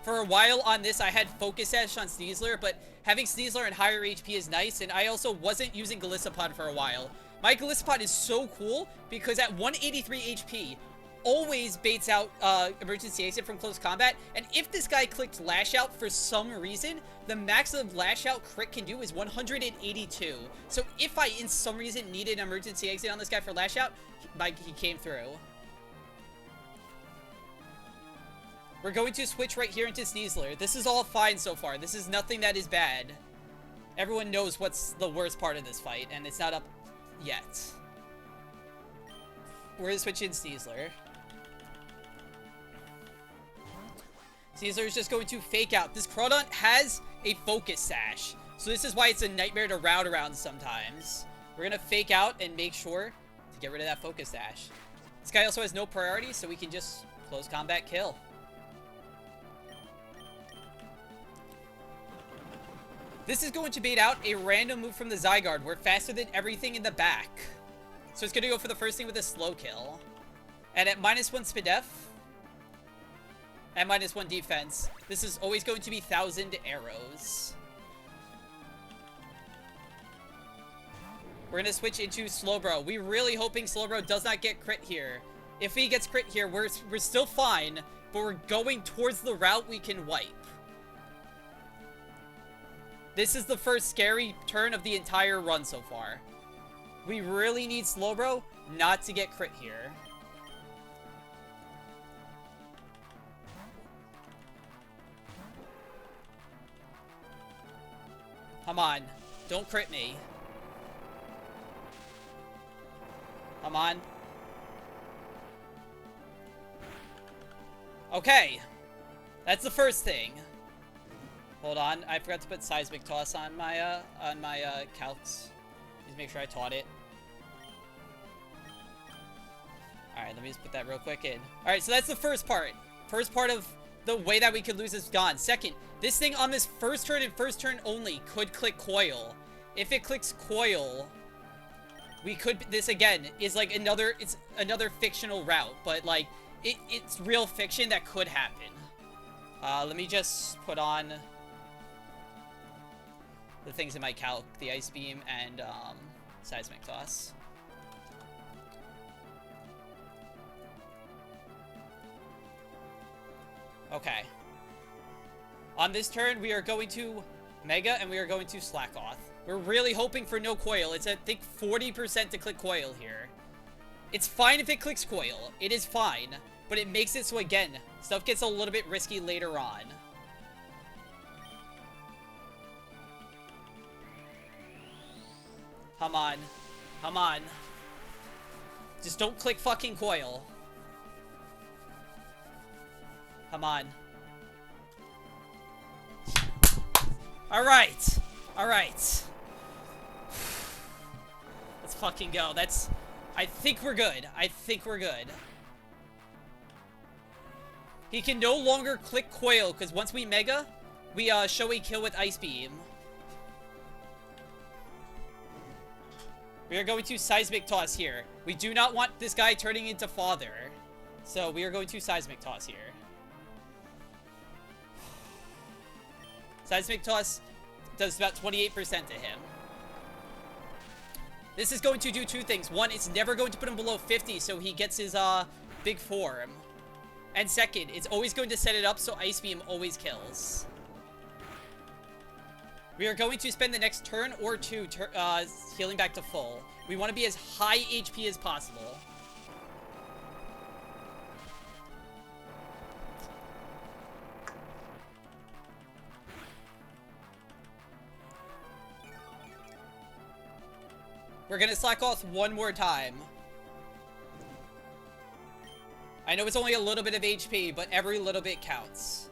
For a while on this, I had Focus Sash on Sneasler, but having Sneasler and higher HP is nice, and I also wasn't using Golisopod for a while. My Golisopod is so cool because at 183 HP, always baits out emergency exit from close combat, and if this guy clicked Lash Out for some reason, the max of Lash Out crit can do is 182. So if I, in some reason, needed an emergency exit on this guy for Lash Out, he came through. We're going to switch right here into Sneasler. This is all fine so far. This is nothing that is bad. Everyone knows what's the worst part of this fight, and it's not up yet. We're going to switch in Sneasler. Sneasler is just going to fake out. This Crawdaunt has a Focus Sash, so this is why it's a nightmare to route around sometimes. We're going to fake out and make sure to get rid of that Focus Sash. This guy also has no priority, so we can just close combat kill. This is going to bait out a random move from the Zygarde. We're faster than everything in the back. So it's going to go for the first thing with a slow kill. And at -1 SPDF, and -1 defense, this is always going to be 1,000 arrows. We're going to switch into Slowbro. We're really hoping Slowbro does not get crit here. If he gets crit here, we're still fine, but we're going towards the route we can wipe. This is the first scary turn of the entire run so far. We really need Slowbro not to get crit here. Come on. Don't crit me. Come on. Okay. That's the first thing. Hold on, I forgot to put Seismic Toss on my calcs. Just make sure I taught it. Alright, let me just put that real quick in. Alright, so that's the first part. First part of the way that we could lose is gone. Second, this thing on this first turn and first turn only could click Coil. If it clicks Coil, we could... This, again, is like another... It's another fictional route, but, like, it's real fiction that could happen. Let me just put on the things in my calc, the Ice Beam and Seismic Toss. Okay. On this turn, we are going to Mega and we are going to Slack Off. We're really hoping for no Coil. It's, I think, 40% to click Coil here. It's fine if it clicks Coil. It is fine. But it makes it so, again, stuff gets a little bit risky later on. Come on. Come on. Just don't click fucking Coil. Come on. Alright. Alright. Let's fucking go. I think we're good. I think we're good. He can no longer click Coil, because once we Mega, we show a kill with Ice Beam. We are going to Seismic Toss here. We do not want this guy turning into Father. So we are going to Seismic Toss here. Seismic Toss does about 28% to him. This is going to do two things. One, it's never going to put him below 50, so he gets his big form. And second, it's always going to set it up so Ice Beam always kills. We are going to spend the next turn or two healing back to full. We want to be as high HP as possible. We're going to slack off one more time. I know it's only a little bit of HP, but every little bit counts.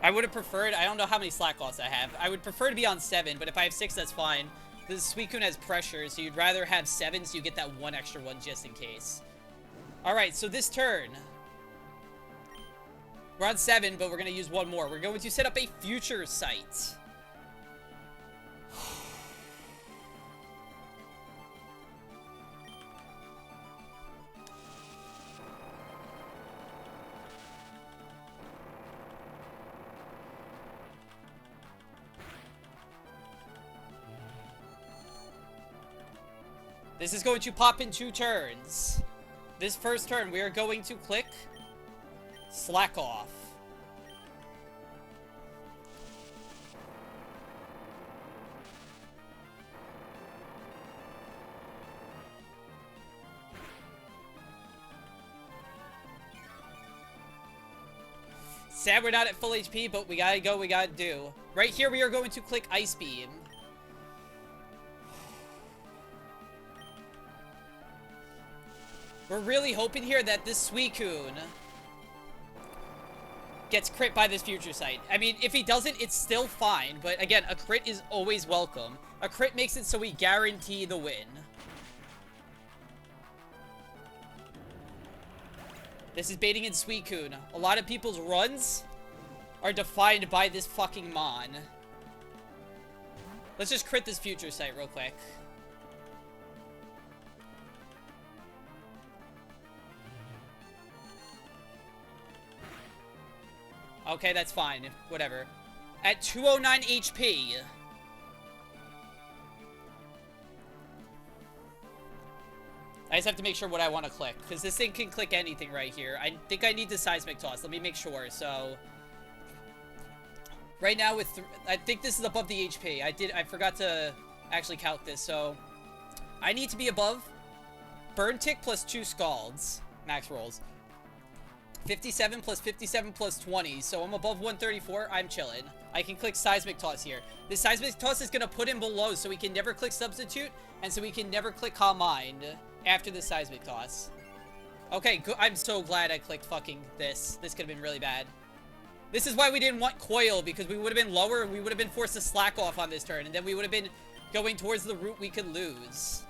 I would have preferred, I don't know how many slack offs I have. I would prefer to be on 7, but if I have 6, that's fine. This Suicune has pressure, so you'd rather have 7 so you get that one extra one just in case. Alright, so this turn, we're on 7, but we're going to use one more. We're going to set up a Future Sight. This is going to pop in 2 turns. This first turn, we are going to click Slack Off. Sad we're not at full HP, but we gotta go, we gotta do. Right here, we are going to click Ice Beam. We're really hoping here that this Suicune gets crit by this Future Sight. I mean, if he doesn't, it's still fine. But again, a crit is always welcome. A crit makes it so we guarantee the win. This is baiting in Suicune. A lot of people's runs are defined by this fucking Mon. Let's just crit this Future Sight real quick. Okay, that's fine. Whatever. At 209 HP. I just have to make sure what I want to click, because this thing can click anything right here. I think I need the Seismic Toss. Let me make sure. So, right now with, I think this is above the HP. I forgot to actually calc this. So, I need to be above Burn Tick plus 2 Scalds. Max rolls. 57 plus 57 plus 20, so I'm above 134, I'm chilling. I can click Seismic Toss here. This Seismic Toss is going to put him below, so we can never click Substitute, and so we can never click Calm Mind after the Seismic Toss. Okay, good. I'm so glad I clicked fucking this. This could have been really bad. This is why we didn't want Coil, because we would have been lower, and we would have been forced to slack off on this turn, and then we would have been going towards the route we could lose.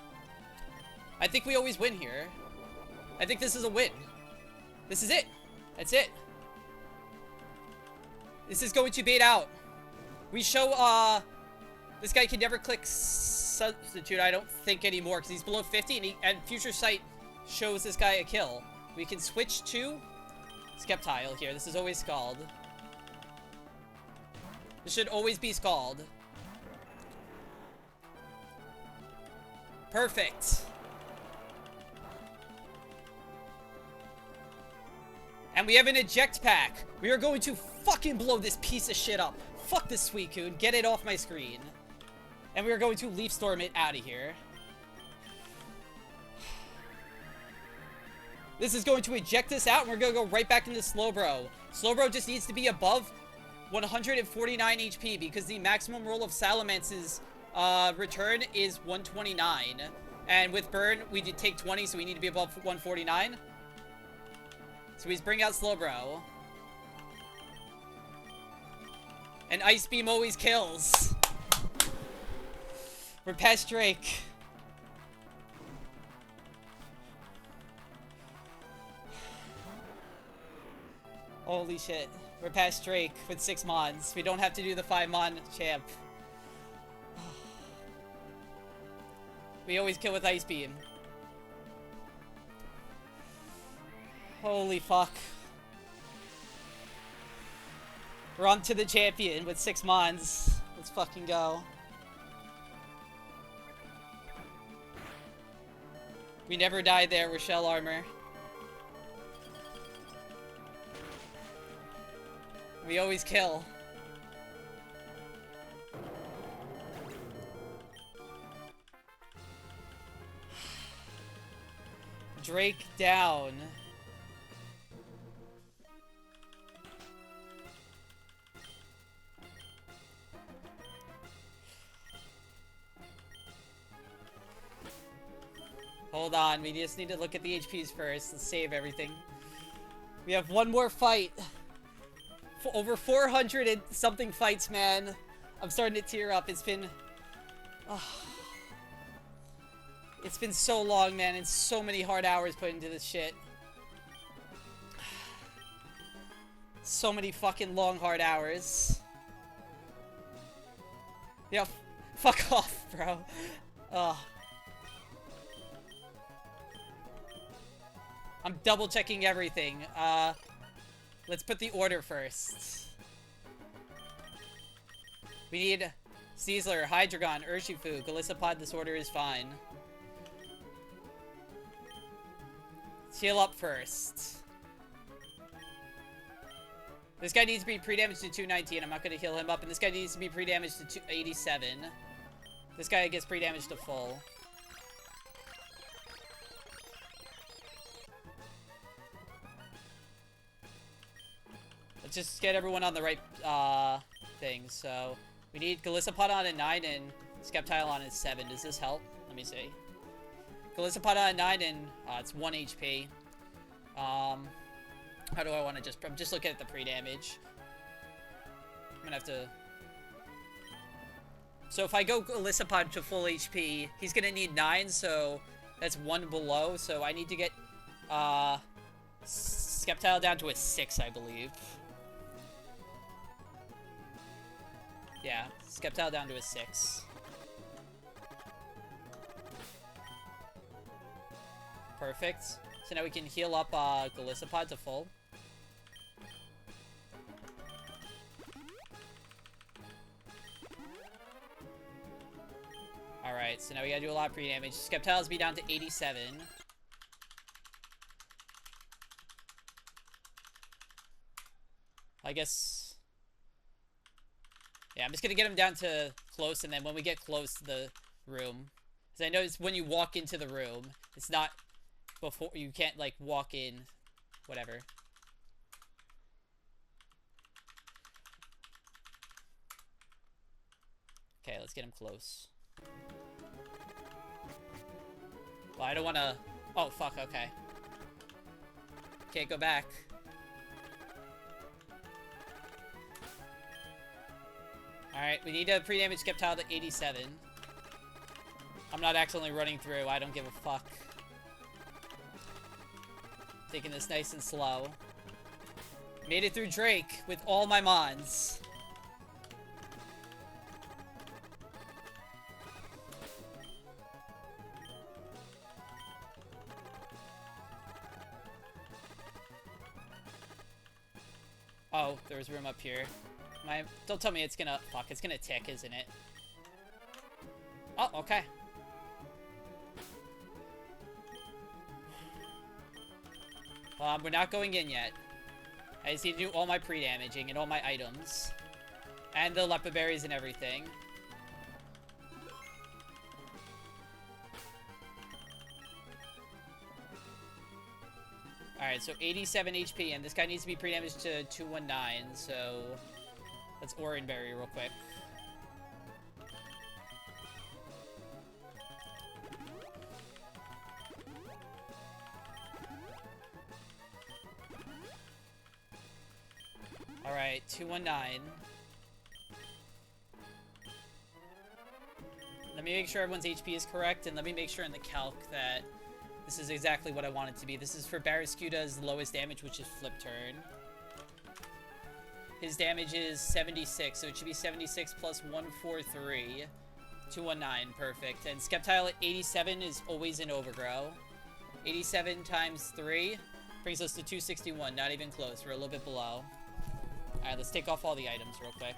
I think we always win here. I think this is a win. This is it. That's it. This is going to bait out. We show, this guy can never click Substitute, I don't think, anymore, because he's below 50, and Future Sight shows this guy a kill. We can switch to Skeptile here. This is always Scald. This should always be Scald. Perfect. And we have an eject pack. We are going to fucking blow this piece of shit up. Fuck this Suicune. Get it off my screen. And we are going to Leaf Storm it out of here. This is going to eject us out, and we're going to go right back into Slowbro. Slowbro just needs to be above 149 HP, because the maximum roll of Salamance's return is 129. And with Burn, we did take 20, so we need to be above 149. So he's bring out Slowbro. And Ice Beam always kills. We're past Drake. Holy shit. We're past Drake with 6 mons. We don't have to do the 5 mon champ. We always kill with Ice Beam. Holy fuck. We're on to the champion with 6 mons. Let's fucking go. We never died there with shell armor. We always kill. Drake down. Hold on, we just need to look at the HPs first. Let's save everything. We have one more fight. Over 400 and something fights, man. I'm starting to tear up. It's been... it's been so long, man, and so many hard hours put into this shit. So many fucking long, hard hours. Yeah, fuck off, bro. I'm double checking everything. Let's put the order first. We need Caesar, Hydreigon, Urshifu, Golisopod. This order is fine. Let's heal up first. This guy needs to be pre-damaged to 219. I'm not going to heal him up. And this guy needs to be pre-damaged to 287. This guy gets pre-damaged to full. Let's just get everyone on the right thing. So we need Golisopod on at 9 and Sceptile on at 7. Does this help? Let me see. Golisopod on at 9 and it's 1 HP. How do I want to just... I'm just looking at the pre-damage. I'm gonna have to... So if I go Golisopod to full HP, he's gonna need 9, so that's 1 below. So I need to get Sceptile down to a 6, I believe. Yeah, Sceptile down to a 6. Perfect. So now we can heal up Golisopod to full. Alright, so now we gotta do a lot of pre-damage. Sceptile's be down to 87. I guess... Yeah, I'm just gonna get him down to close, and then when we get close to the room... Because I noticed when you walk into the room, it's not... Before... You can't, like, walk in... Whatever. Okay, let's get him close. Well, I don't want to... Oh, fuck, okay. Can't go back. Alright, we need to pre-damage Sceptile to 87. I'm not accidentally running through. I don't give a fuck. Taking this nice and slow. Made it through Drake with all my mons. Oh, there's room up here. Don't tell me it's gonna... Fuck, it's gonna tick, isn't it? Oh, okay. We're not going in yet. I just need to do all my pre-damaging and all my items. And the leopard berries and everything. Alright, so 87 HP, and this guy needs to be pre-damaged to 219, so... Let's Orange Berry real quick. Alright, 219. Let me make sure everyone's HP is correct, and let me make sure in the calc that this is exactly what I want it to be. This is for Barraskewda's lowest damage, which is Flip Turn. His damage is 76, so it should be 76 plus 143. 219, perfect. And Skeptile at 87 is always an overgrow. 87 times 3 brings us to 261, not even close. We're a little bit below. Alright, let's take off all the items real quick.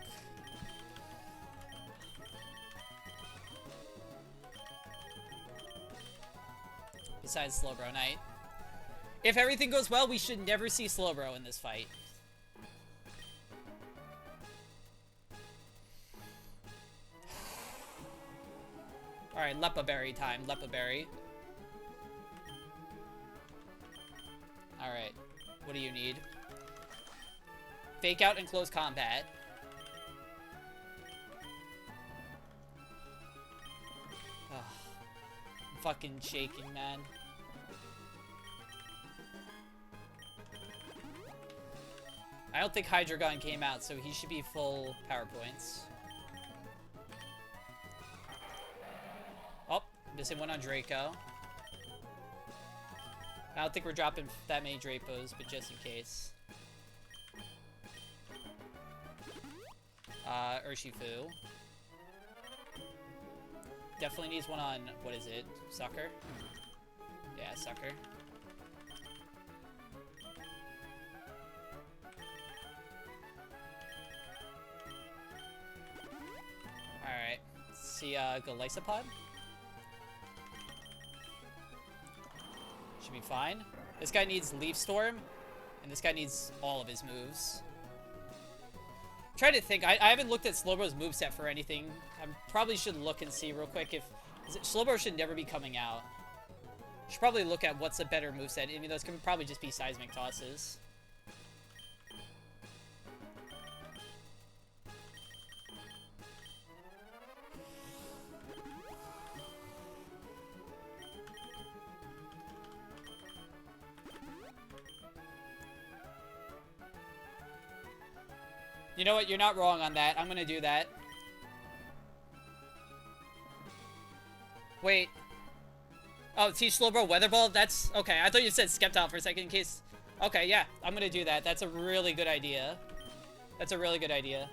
Besides Slowbro Knight. If everything goes well, we should never see Slowbro in this fight. Alright, Lepa Berry time. Lepa Berry. Alright. What do you need? Fake out and close combat. Ugh. I'm fucking shaking, man. I don't think Hydreigon came out, so he should be full power points. Oh, missing one on Draco. I don't think we're dropping that many Drapos, but just in case. Urshifu. Definitely needs one on, what is it? Sucker? Yeah, Sucker. Alright. Let's see, Golisopod. Should be fine. This guy needs Leaf Storm, and this guy needs all of his moves. I'm trying to think. I haven't looked at Slowbro's moveset for anything. I probably should look and see real quick if... Slowbro should never be coming out. Should probably look at what's a better moveset, even though it's going to probably just be Seismic Tosses. You know what? You're not wrong on that. I'm gonna do that. Wait. Oh, teach Slowbro Weather Ball? That's... Okay, I thought you said Skeptile for a second in case... Okay, yeah. I'm gonna do that. That's a really good idea. That's a really good idea.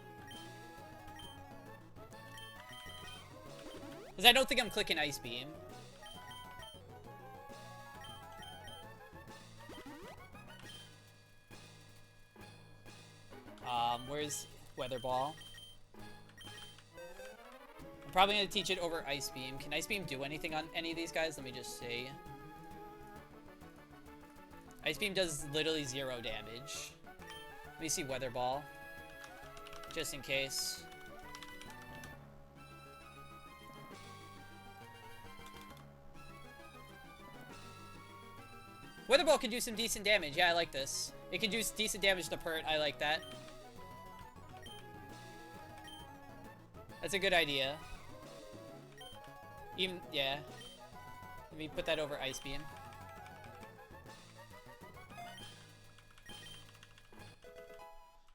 Because I don't think I'm clicking Ice Beam. Where's Weather Ball? I'm probably going to teach it over Ice Beam. Can Ice Beam do anything on any of these guys? Let me just see. Ice Beam does literally 0 damage. Let me see Weather Ball. Just in case. Weather Ball can do some decent damage. Yeah, I like this. It can do decent damage to Pert. I like that. That's a good idea. Even, yeah. Let me put that over Ice Beam.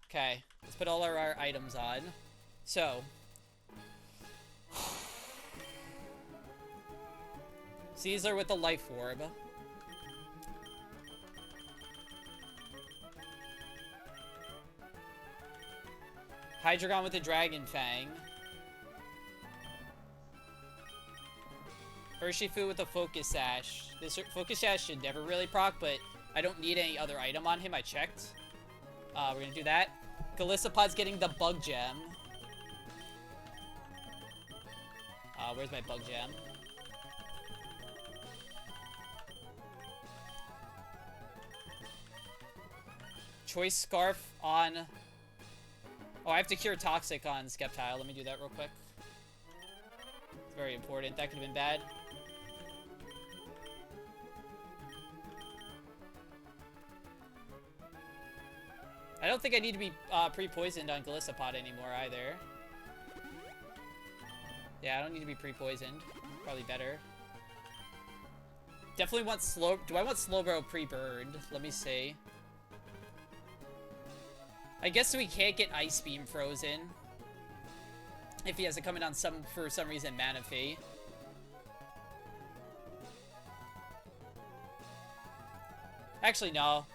Okay, let's put all our items on. So. Caesar with the Life Orb. Hydreigon with the Dragon Fang. Urshifu with the Focus Sash. This Focus Sash should never really proc, but I don't need any other item on him. I checked. We're gonna do that. Golisopod's getting the Bug Gem. Where's my Bug Gem? Choice Scarf on... Oh, I have to cure Toxic on Skeptile. Let me do that real quick. It's very important. That could have been bad. I don't think I need to be pre-poisoned on Golisopod anymore either. Yeah, I don't need to be pre-poisoned. Probably better. Definitely want Slow... Do I want Slowbro pre-burned? Let me see. I guess we can't get Ice Beam frozen. If he has it coming on for some reason, Manaphy. Actually, no.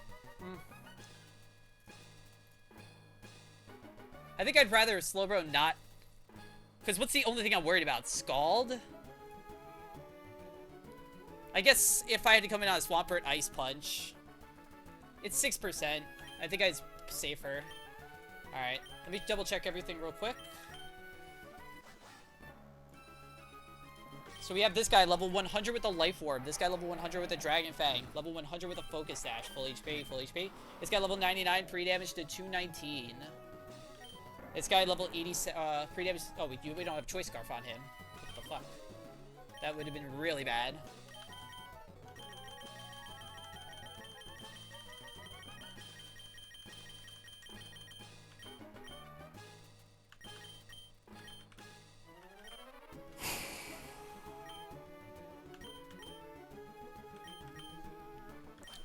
I think I'd rather Slowbro not... Because what's the only thing I'm worried about? Scald? I guess if I had to come in on a Swampert Ice Punch... It's 6%. I think I'd safer. Alright, let me double check everything real quick. So we have this guy level 100 with a Life Orb. This guy level 100 with a Dragon Fang. Level 100 with a Focus Sash. Full HP, full HP. This guy level 99, pre-damage to 219. This guy level 80, pre-damage... Oh, we don't have Choice Scarf on him. What the fuck? That would have been really bad.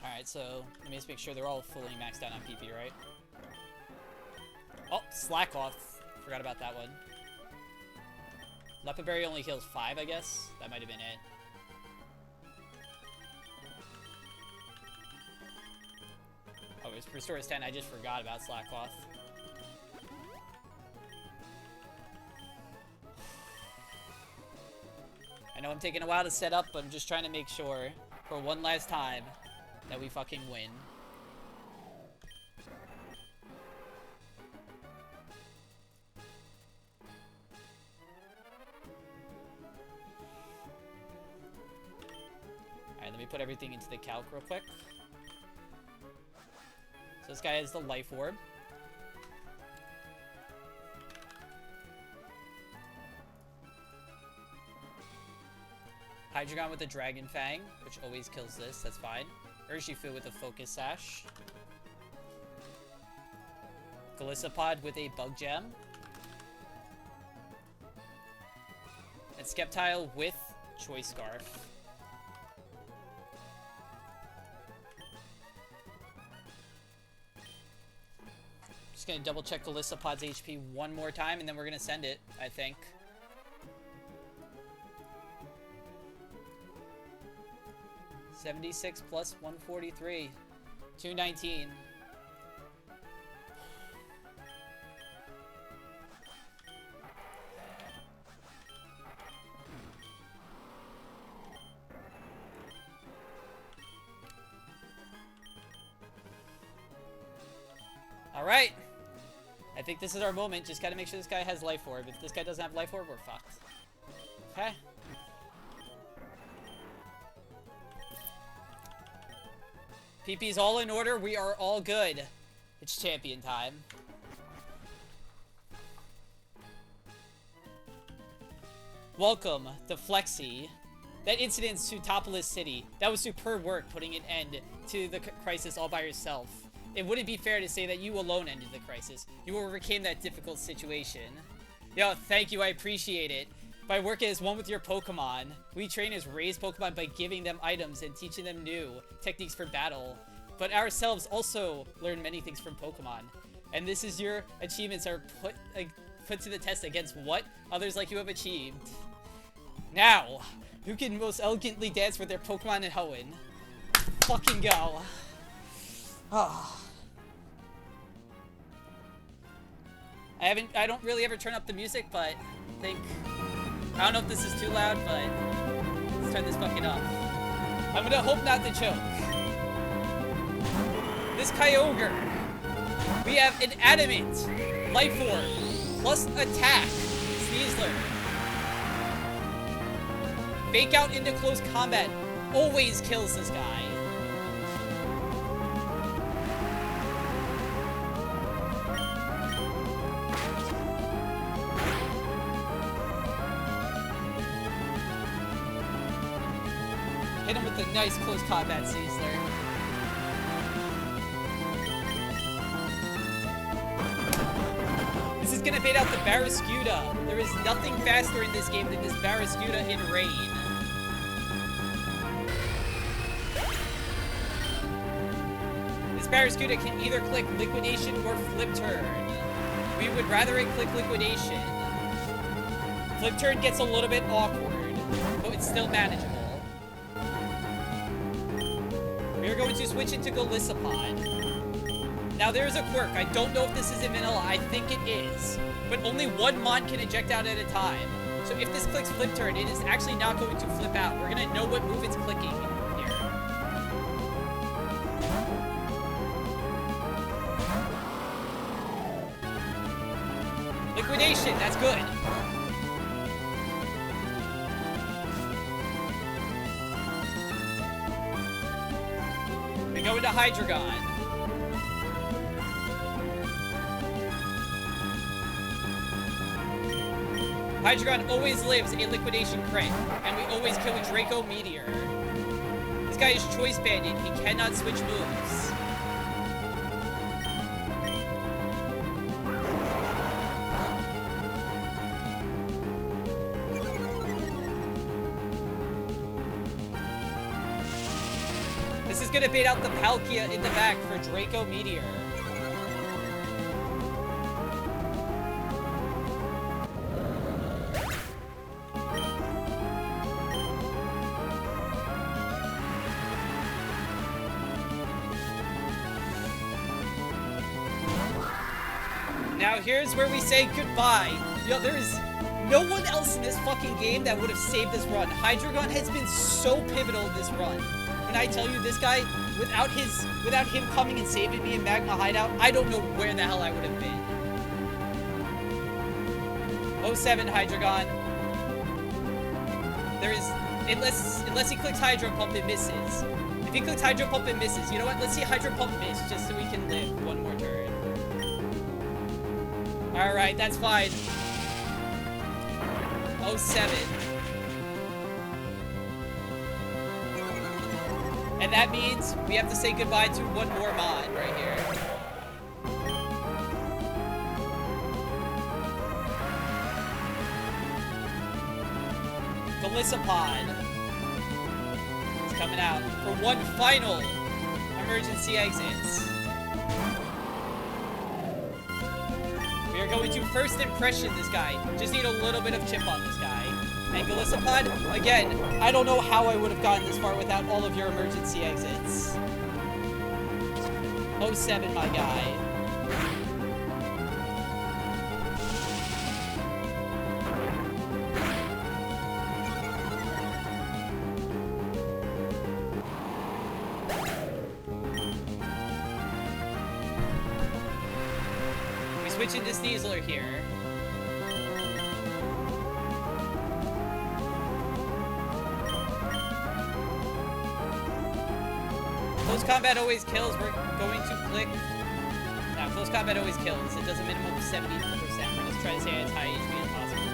Alright, so let me just make sure they're all fully maxed out on PP, right? Oh, Slack Off. Forgot about that one. Leopard Berry only heals 5, I guess. That might have been it. Oh, it restores 10. I just forgot about Slack Off. I know I'm taking a while to set up, but I'm just trying to make sure for one last time that we fucking win. Alright, let me put everything into the calc real quick. So this guy has the Life Orb. Hydreigon with the Dragon Fang, which always kills this, that's fine. Urshifu with a Focus Sash. Golisopod with a Bug Gem. And Sceptile with Choice Scarf. Just gonna double check Golisopod's HP one more time and then we're gonna send it, I think. $76 plus 143. 219. Alright. I think this is our moment. Just gotta make sure this guy has Life Orb. If this guy doesn't have Life Orb, we're fucked. Okay. PP's all in order. We are all good. It's champion time. Welcome, deflexy. That incident to Topolis City. That was superb work putting an end to the crisis all by yourself. It wouldn't be fair to say that you alone ended the crisis. You overcame that difficult situation. Yo, thank you. I appreciate it. By working as one with your Pokemon, we train as raised Pokemon by giving them items and teaching them new techniques for battle. But ourselves also learn many things from Pokemon. And this is your achievements are put to the test against what others like you have achieved. Now, who can most elegantly dance with their Pokemon in Hoenn? Fucking go. Oh. I don't really ever turn up the music, but I don't know if this is too loud, but let's turn this fucking up. I'm gonna hope not to choke. This Kyogre. We have an Adamant, Life Orb, plus Attack, Sneasler. Fake Out into close combat always kills this guy. Hit him with a nice close combat Sneasler. This is gonna bait out the Barraskewda. There is nothing faster in this game than this Barraskewda in Rain. This Barraskewda can either click Liquidation or Flip Turn. We would rather it click Liquidation. Flip Turn gets a little bit awkward, but it's still manageable. We are going to switch into Golisopod. Now there is a quirk. I don't know if this is in vanilla. I think it is. But only one mon can eject out at a time. So if this clicks flip turn, it is actually not going to flip out. We're going to know what move it's clicking here. Liquidation, that's good. We go into Hydreigon. Hydreigon always lives a liquidation crit, and we always kill a Draco Meteor. This guy is choice banded, he cannot switch moves. This is gonna bait out the Palkia in the back for Draco Meteor. Now here's where we say goodbye. Yo, there is no one else in this fucking game that would have saved this run. Hydreigon has been so pivotal in this run. When I tell you this guy, without him coming and saving me in Magma Hideout, I don't know where the hell I would have been. 07 Hydreigon. There is, unless he clicks Hydro Pump, it misses. If he clicks Hydro Pump, it misses. You know what? Let's see Hydro Pump miss, just so we can live one more turn. Alright, that's fine. 07. And that means we have to say goodbye to one more mod right here. Golisopod is coming out for one final emergency exit. We are going to first impression this guy. Just need a little bit of chip on this guy. And Golisopod, again, I don't know how I would have gotten this far without all of your emergency exits. 07, my guy. We switch into Sneasler here. Close combat always kills. We're going to click. Now, close combat always kills. It does a minimum of 70%. We're just trying to stay as high HP as possible.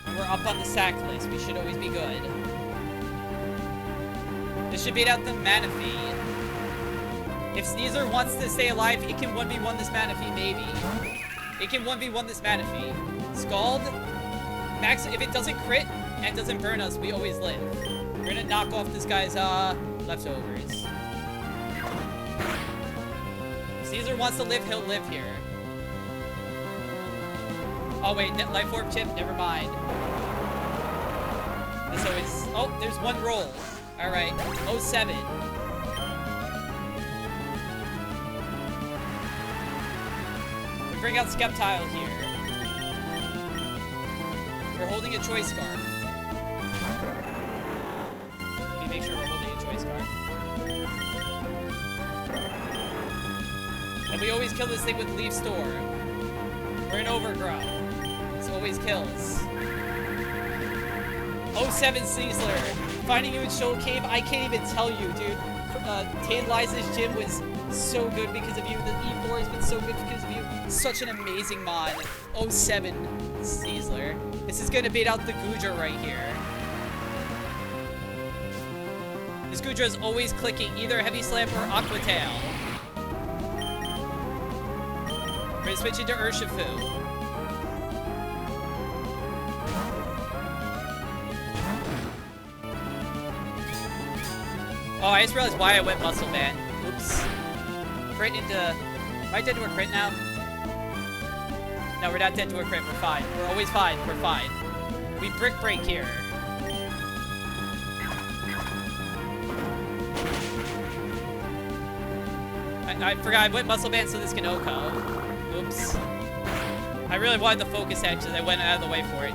And we're up on the sack list. We should always be good. This should beat out the Manaphy. If Sneasler wants to stay alive, it can 1v1 this Manaphy, maybe. It can 1v1 this Manaphy. Scald, Max, if it doesn't crit and doesn't burn us, we always live. We're gonna knock off this guy's, leftovers. If Sneasler wants to live, he'll live here. Oh wait, Life Orb chip, never mind. This always, oh, there's one roll. Alright, 07. Bring out Skeptile here. We're holding a Choice Scarf. Let me make sure we're holding a Choice Scarf. And we always kill this thing with Leaf Storm. We're in Overgrow. This always kills. 07 Sneasler. Finding you in Shoal Cave, I can't even tell you, dude. Tandliza's gym was so good because of you. The E4 has been so good because of you. Such an amazing mod. 07 Sneasler. This is gonna beat out the Goodra right here. This Goodra is always clicking either Heavy Slam or Aqua Tail. We're gonna switch into Urshifu. Oh, I just realized why I went Muscle Man. Oops. Crit into... Am I dead to a crit now? No, we're not dead to a crit. We're fine. We're always fine. We're fine. We brick break here. I forgot I went muscle band so this can Oko. Oops. I really wanted the focus edge, so I went out of the way for it.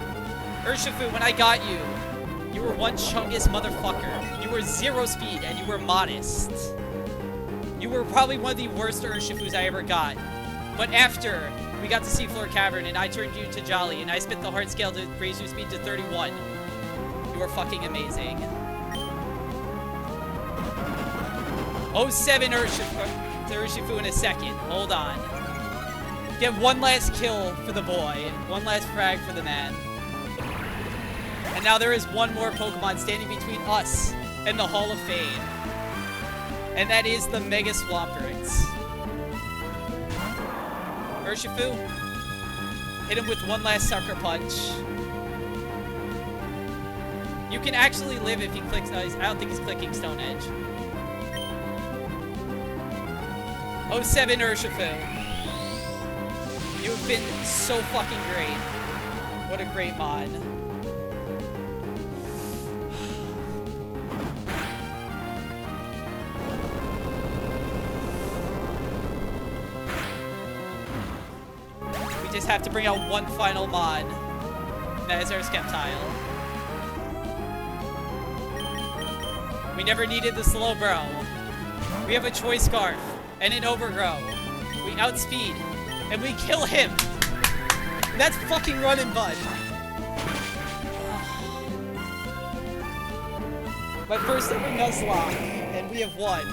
Urshifu, when I got you, you were one chungus motherfucker. You were 0 speed, and you were modest. You were probably one of the worst Urshifus I ever got. But after we got to Seafloor Cavern, and I turned you to Jolly, and I spit the heart scale to raise your speed to 31, you were fucking amazing. 07 Urshifu in a second. Hold on. Get one last kill for the boy. One last frag for the man. And now there is one more Pokemon standing between us and the Hall of Fame. And that is the Mega Swampert. Urshifu, hit him with one last Sucker Punch. You can actually live if he clicks... I don't think he's clicking Stone Edge. 07 Urshifu. You've been so fucking great. What a great mod. We just have to bring out one final mod. And that is our Skeptile. We never needed the Slowbro. We have a Choice Scarf and an Overgrow. We outspeed. And we kill him! That's fucking running, bud. My first ever Nuzlocke, and we have won.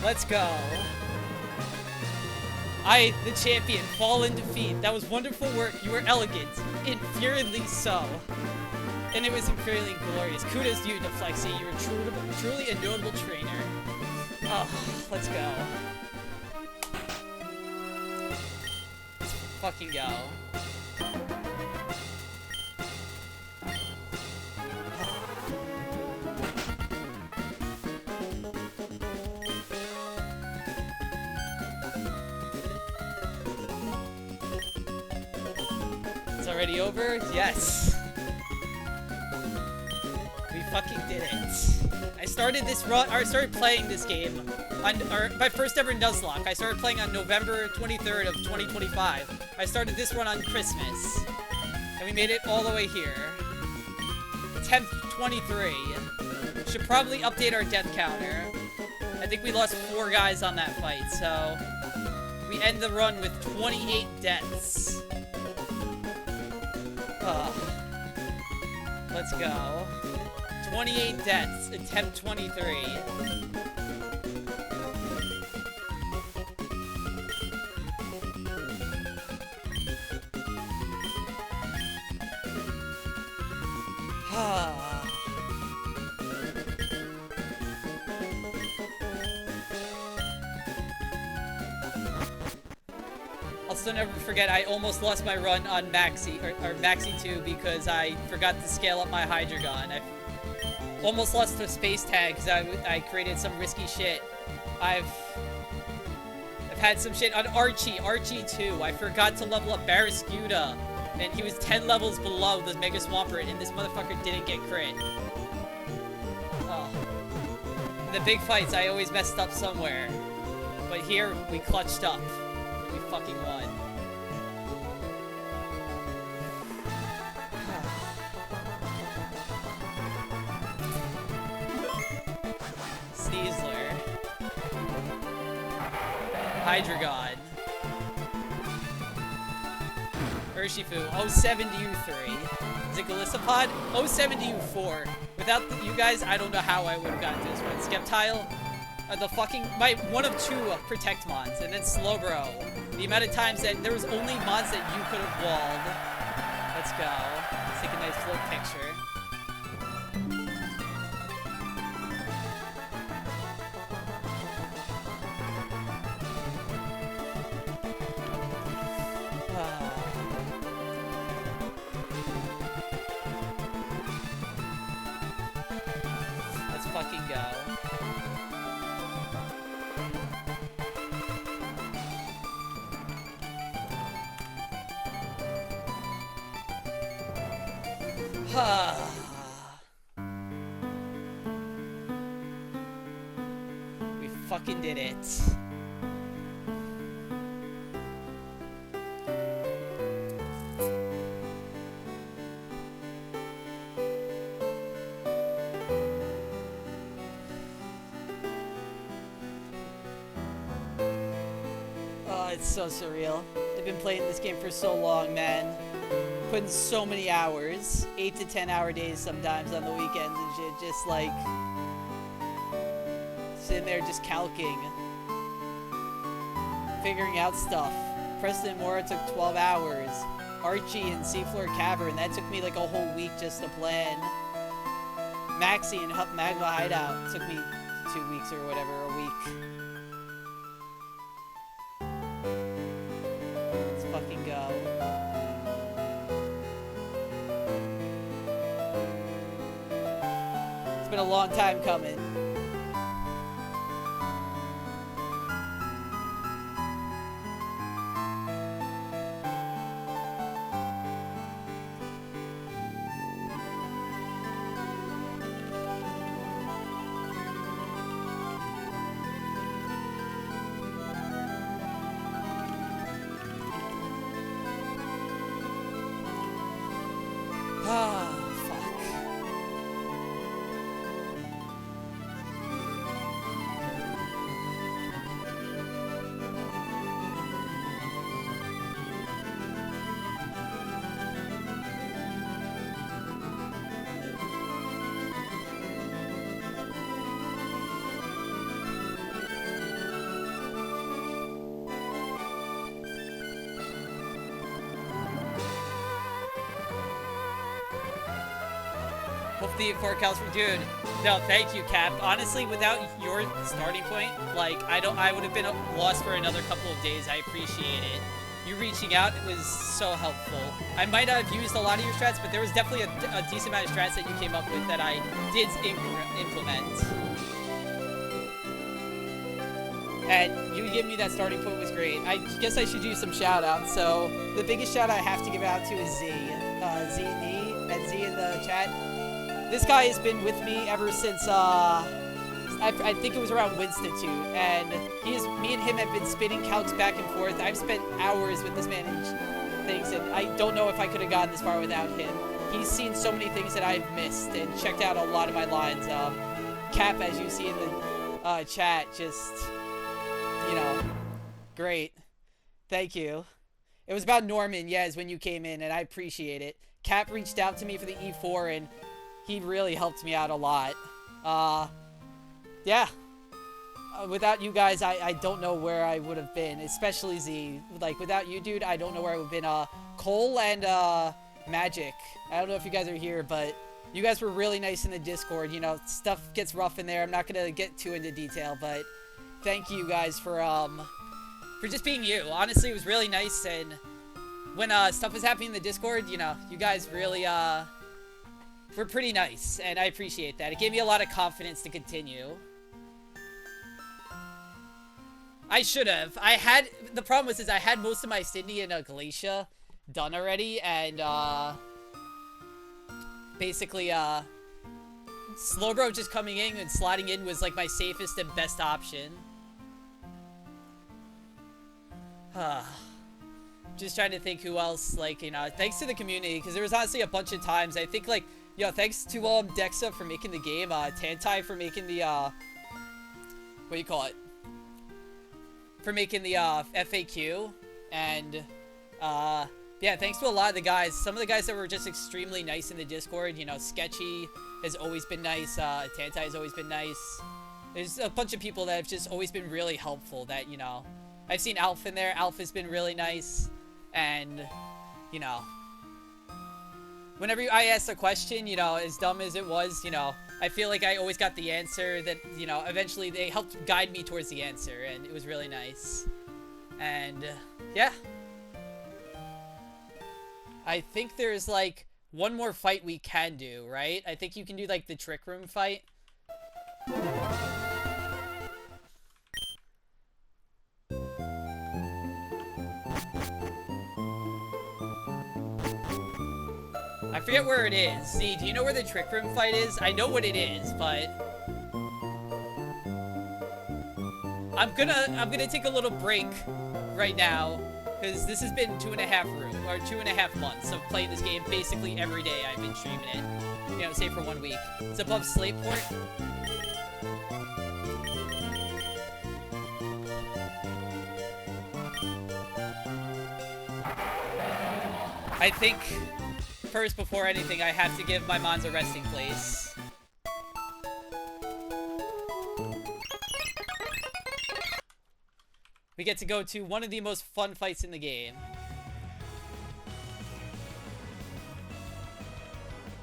Let's go. I, the champion, fall in defeat. That was wonderful work. You were elegant. Infuriatingly so. And it was infuriatingly glorious. Kudos to you, deflexy. You were truly a notable trainer. Oh, let's go. Fucking go. It's already over? Yes. We fucking did it. I started this run, or I started playing this game on my first ever Nuzlocke. I started playing on November 23rd of 2025. I started this run on Christmas. And we made it all the way here. 10th 23. Should probably update our death counter. I think we lost 4 guys on that fight, so we end the run with 28 deaths. Let's go. 28 deaths, attempt 23. I'll still never forget, I almost lost my run on Maxi, or Maxi 2 because I forgot to scale up my Hydreigon. I almost lost to Space Tag because I created some risky shit. I've had some shit on Archie 2. I forgot to level up Barrascuda, and he was 10 levels below the Mega Swampert, and this motherfucker didn't get crit. Oh. In the big fights, I always messed up somewhere. But here, we clutched up. We fucking won. Sneasler. Hydreigon. Urshifu. 07 to you 3. Is it Galissapod? 07 to you 4. Without you guys, I don't know how I would have gotten this one. Skeptile. The fucking, one of 2 Protect mods, and then Slowbro. The amount of times that there was only mods that you could have walled. Let's go. Let's take a nice float picture. Let's fucking go. We fucking did it. Oh, it's so surreal. I've been playing this game for so long, man. Putting so many hours, 8 to 10 hour days sometimes on the weekends and shit, just like sitting there just calcing, figuring out stuff. Preston Mora took 12 hours. Archie and Seafloor Cavern, that took me like a whole week just to plan. Maxie and Magma Hideout took me 2 weeks or whatever, a week. Let's fucking go. It's been a long time coming. Ah, fuck. Hopefully it forecasts for dude. No, thank you, Cap. Honestly, without your starting point, like I would have been lost for another couple of days. I appreciate it. You reaching out was so helpful. I might not have used a lot of your strats, but there was definitely a decent amount of strats that you came up with that I did implement. And you giving me that starting point was great. I guess I should do some shout outs. So the biggest shout out I have to give out to is Z. Z and Z in the chat. This guy has been with me ever since, I think it was around Winstitute, and me and him have been spinning calcs back and forth. I've spent hours with this man and things, and I don't know if I could have gotten this far without him. He's seen so many things that I've missed and checked out a lot of my lines. Cap, as you see in the chat, just, you know, great. Thank you. It was about Norman, yes, when you came in, and I appreciate it. Cap reached out to me for the E4, and he really helped me out a lot. Yeah. Without you guys, I don't know where I would have been, especially Z. Like, without you, dude, I don't know where I would have been. Cole and, Magic. I don't know if you guys are here, but you guys were really nice in the Discord. You know, stuff gets rough in there. I'm not gonna get too into detail, but thank you guys for just being you. Honestly, it was really nice, and when, stuff was happening in the Discord, you know, you guys really, were pretty nice, and I appreciate that. It gave me a lot of confidence to continue. I should have. The problem was I had most of my Sydney and Glacia done already, and, basically, Slowbro just coming in and slotting in was, like, my safest and best option. Just trying to think who else, like, you know, thanks to the community, because there was honestly a bunch of times, I think, like, yo, thanks to, Dexa for making the game, Tantai for making the, what do you call it? For making the, FAQ, and, yeah, thanks to a lot of the guys. Some of the guys that were just extremely nice in the Discord, you know, Sketchy has always been nice, Tantai has always been nice. There's a bunch of people that have just always been really helpful that, you know, I've seen Alf in there. Alf has been really nice, and, you know, whenever I asked a question, you know, as dumb as it was, you know, I feel like I always got the answer that, you know, eventually they helped guide me towards the answer, and it was really nice. And, yeah. I think there's, like, one more fight we can do, right? I think you can do, like, the Trick Room fight. I forget where it is. See, do you know where the Trick Room fight is? I know what it is, but I'm gonna take a little break right now because this has been 2.5 months of playing this game basically every day. I've been streaming it, you know, say for 1 week. It's above Slateport. I think first, before anything, I have to give my Mons a resting place. We get to go to one of the most fun fights in the game.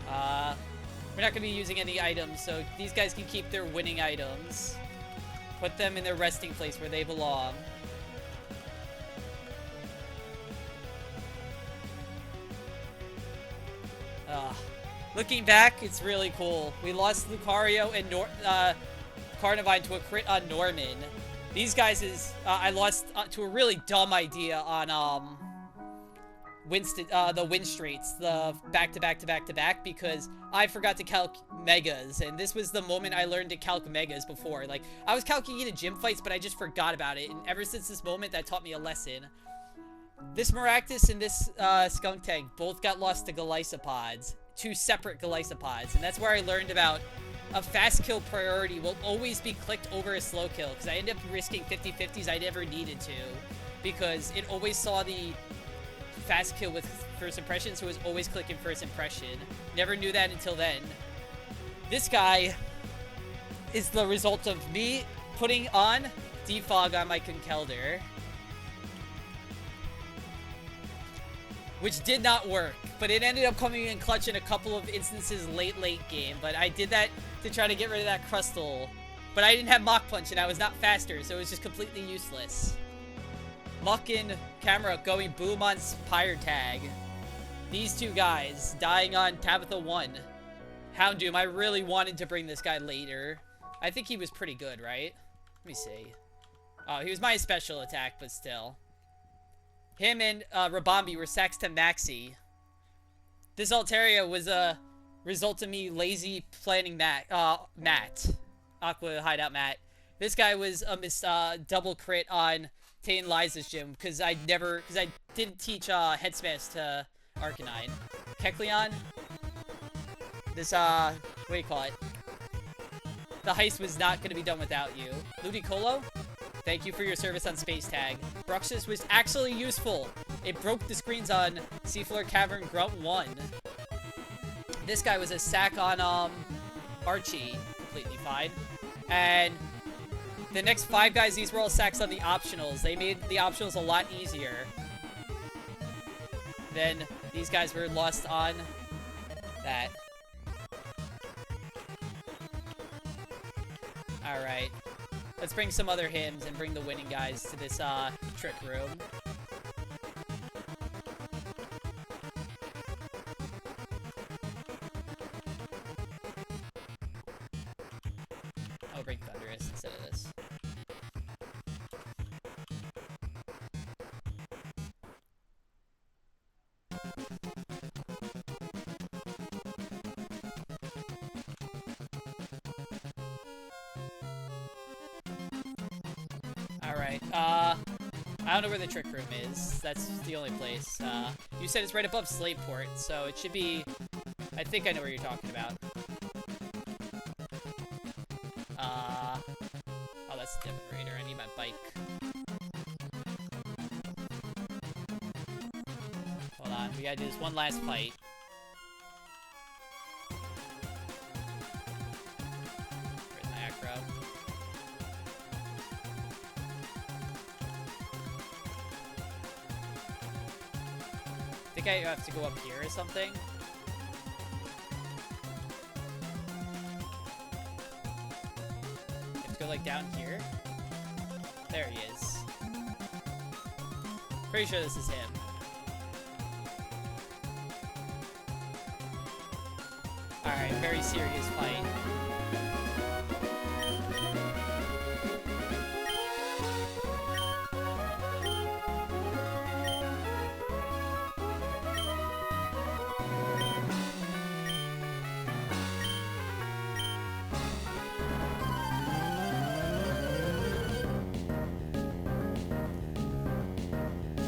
We're not going to be using any items, so these guys can keep their winning items. Put them in their resting place where they belong. Looking back, it's really cool. We lost Lucario and Carnivine to a crit on Norman. These guys I lost to a really dumb idea on Winston, the win streaks, the back-to-back because I forgot to calc megas, and this was the moment I learned to calc megas before. Like, I was calculating it in gym fights, but I just forgot about it, and ever since this moment, that taught me a lesson. This Maractus and this Skunk Tank both got lost to Glycopods, 2 separate Glycopods, and that's where I learned about a fast kill priority will always be clicked over a slow kill, because I ended up risking 50-50s I never needed to, because it always saw the fast kill with first impression, so it was always clicking first impression. Never knew that until then. This guy is the result of me putting on Defog on my Conkeldurr, which did not work, but it ended up coming in clutch in a couple of instances late game, but I did that to try to get rid of that Crustle. But I didn't have Mach Punch, and I was not faster, so it was just completely useless. Muck and Camera going boom on Pyre Tag. These two guys dying on Tabitha 1. Houndoom, I really wanted to bring this guy later. I think he was pretty good, right? Let me see. Oh, he was my special attack, but still. Him and Rabambi were Sax to Maxi. This Altaria was a result of me lazy planning Matt. Aqua Hideout Matt. This guy was a double crit on Tay and Liza's gym because I didn't teach Head Smash to Arcanine. Kecleon. This what do you call it? The heist was not going to be done without you. Ludicolo, thank you for your service on Space Tag. Bruxus was actually useful. It broke the screens on Seafloor Cavern Grunt 1. This guy was a sack on Archie, completely fine. And the next 5 guys, these were all sacks on the optionals. They made the optionals a lot easier. Then these guys were lost on that. Alright. Let's bring some other hymns and bring the winning guys to this trick room. I'll bring Thunderous instead of this. Alright, I don't know where the trick room is. That's the only place. You said it's right above Slateport, so it should be... I think I know where you're talking about. Oh, that's a different raider. I need my bike. Hold on, we gotta do this one last fight. Where's my acro? I think I have to go up here or something. You have to go like down here. There he is. Pretty sure this is him. Alright, very serious fight.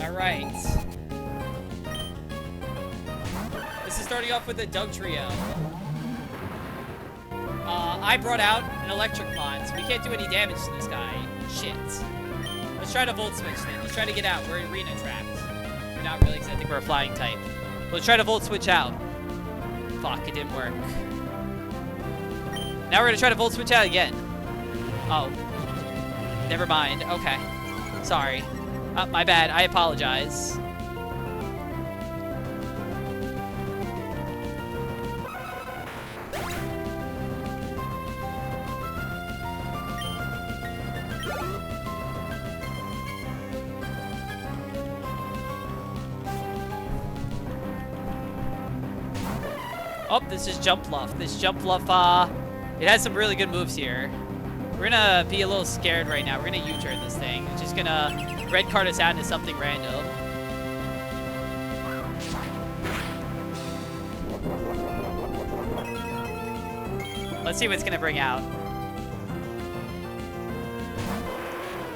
Alright. This is starting off with the Doug trio. I brought out an electric mod, so we can't do any damage to this guy. Shit. Let's try to Volt Switch then. Let's try to get out. We're arena trapped. We're not really, because I think we're a flying type. Let's try to Volt Switch out. Fuck, it didn't work. Now we're going to try to Volt Switch out again. Oh. Never mind. Okay. Sorry. My bad. I apologize. Oh, this is Jump Bluff. This Jump Bluff, it has some really good moves here. We're gonna be a little scared right now. We're gonna U-turn this thing. It's just gonna red card us out into something random. Let's see what it's gonna bring out.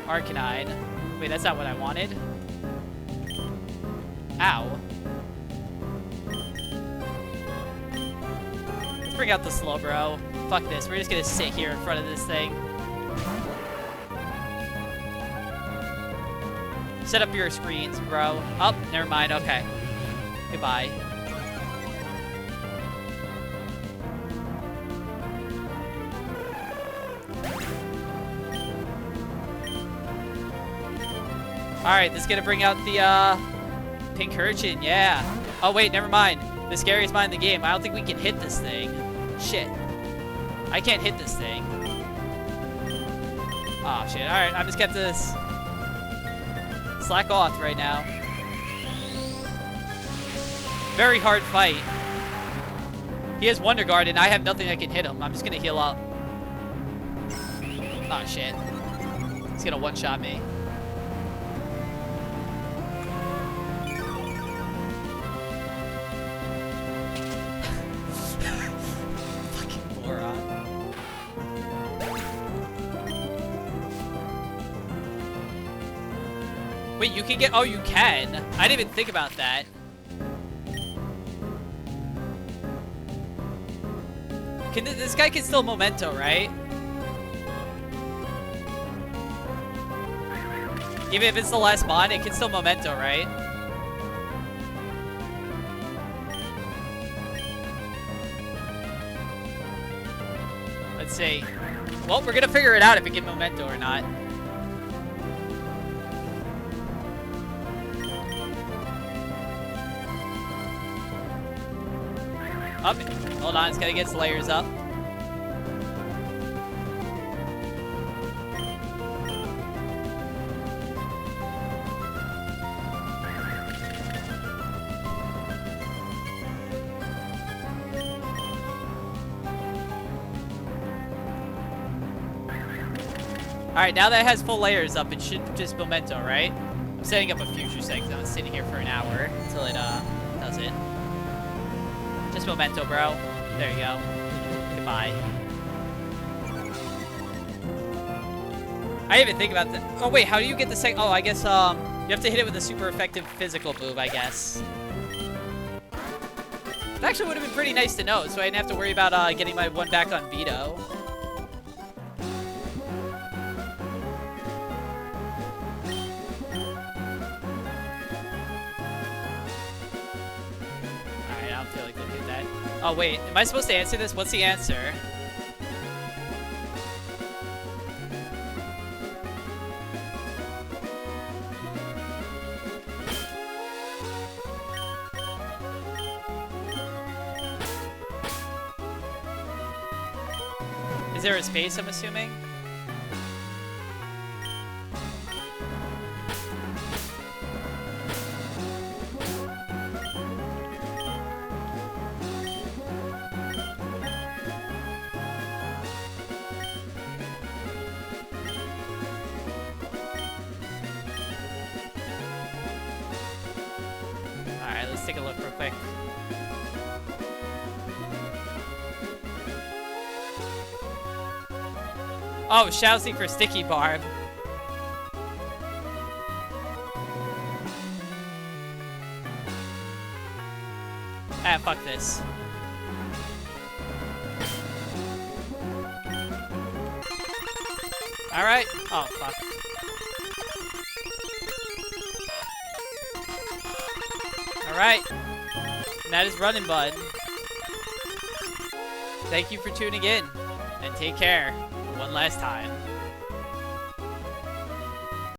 Arcanine. Wait, that's not what I wanted. Ow. Bring out the slow, bro. Fuck this. We're just gonna sit here in front of this thing. Set up your screens, bro. Oh, never mind. Okay. Goodbye. Alright, this is gonna bring out the pink urchin. Yeah. Oh, wait, never mind. The scariest mind in the game. I don't think we can hit this thing. Shit. I can't hit this thing. Oh, shit. Alright, I'm just kept this. Slack off right now. Very hard fight. He has Wonder Guard, and I have nothing that can hit him. I'm just gonna heal up. Oh, shit. He's gonna one-shot me. Wait, you can get... Oh, you can. I didn't even think about that. This guy can still Memento, right? Even if it's the last mod, it can still Memento, right? Let's see. Well, we're gonna figure it out if it can Memento or not. Up. Hold on, it's gotta get its layers up. Alright, now that it has full layers up, it should just Memento, right? I'm setting up a future set because I'm sitting here for an hour until it does it. Just Memento, bro. There you go. Goodbye. I didn't even think about that. Oh, wait, how do you get the second? Oh, I guess, you have to hit it with a super effective physical move, I guess. It actually would have been pretty nice to know, so I didn't have to worry about, getting my one back on Veto. Oh, wait. Am I supposed to answer this? What's the answer? Is there a space, I'm assuming? Take a look real quick. Oh, Shousing for Sticky Barb. Ah, fuck this. Alright. Oh, fuck. Alright. And that is Running Bun. Thank you for tuning in. And take care. One last time.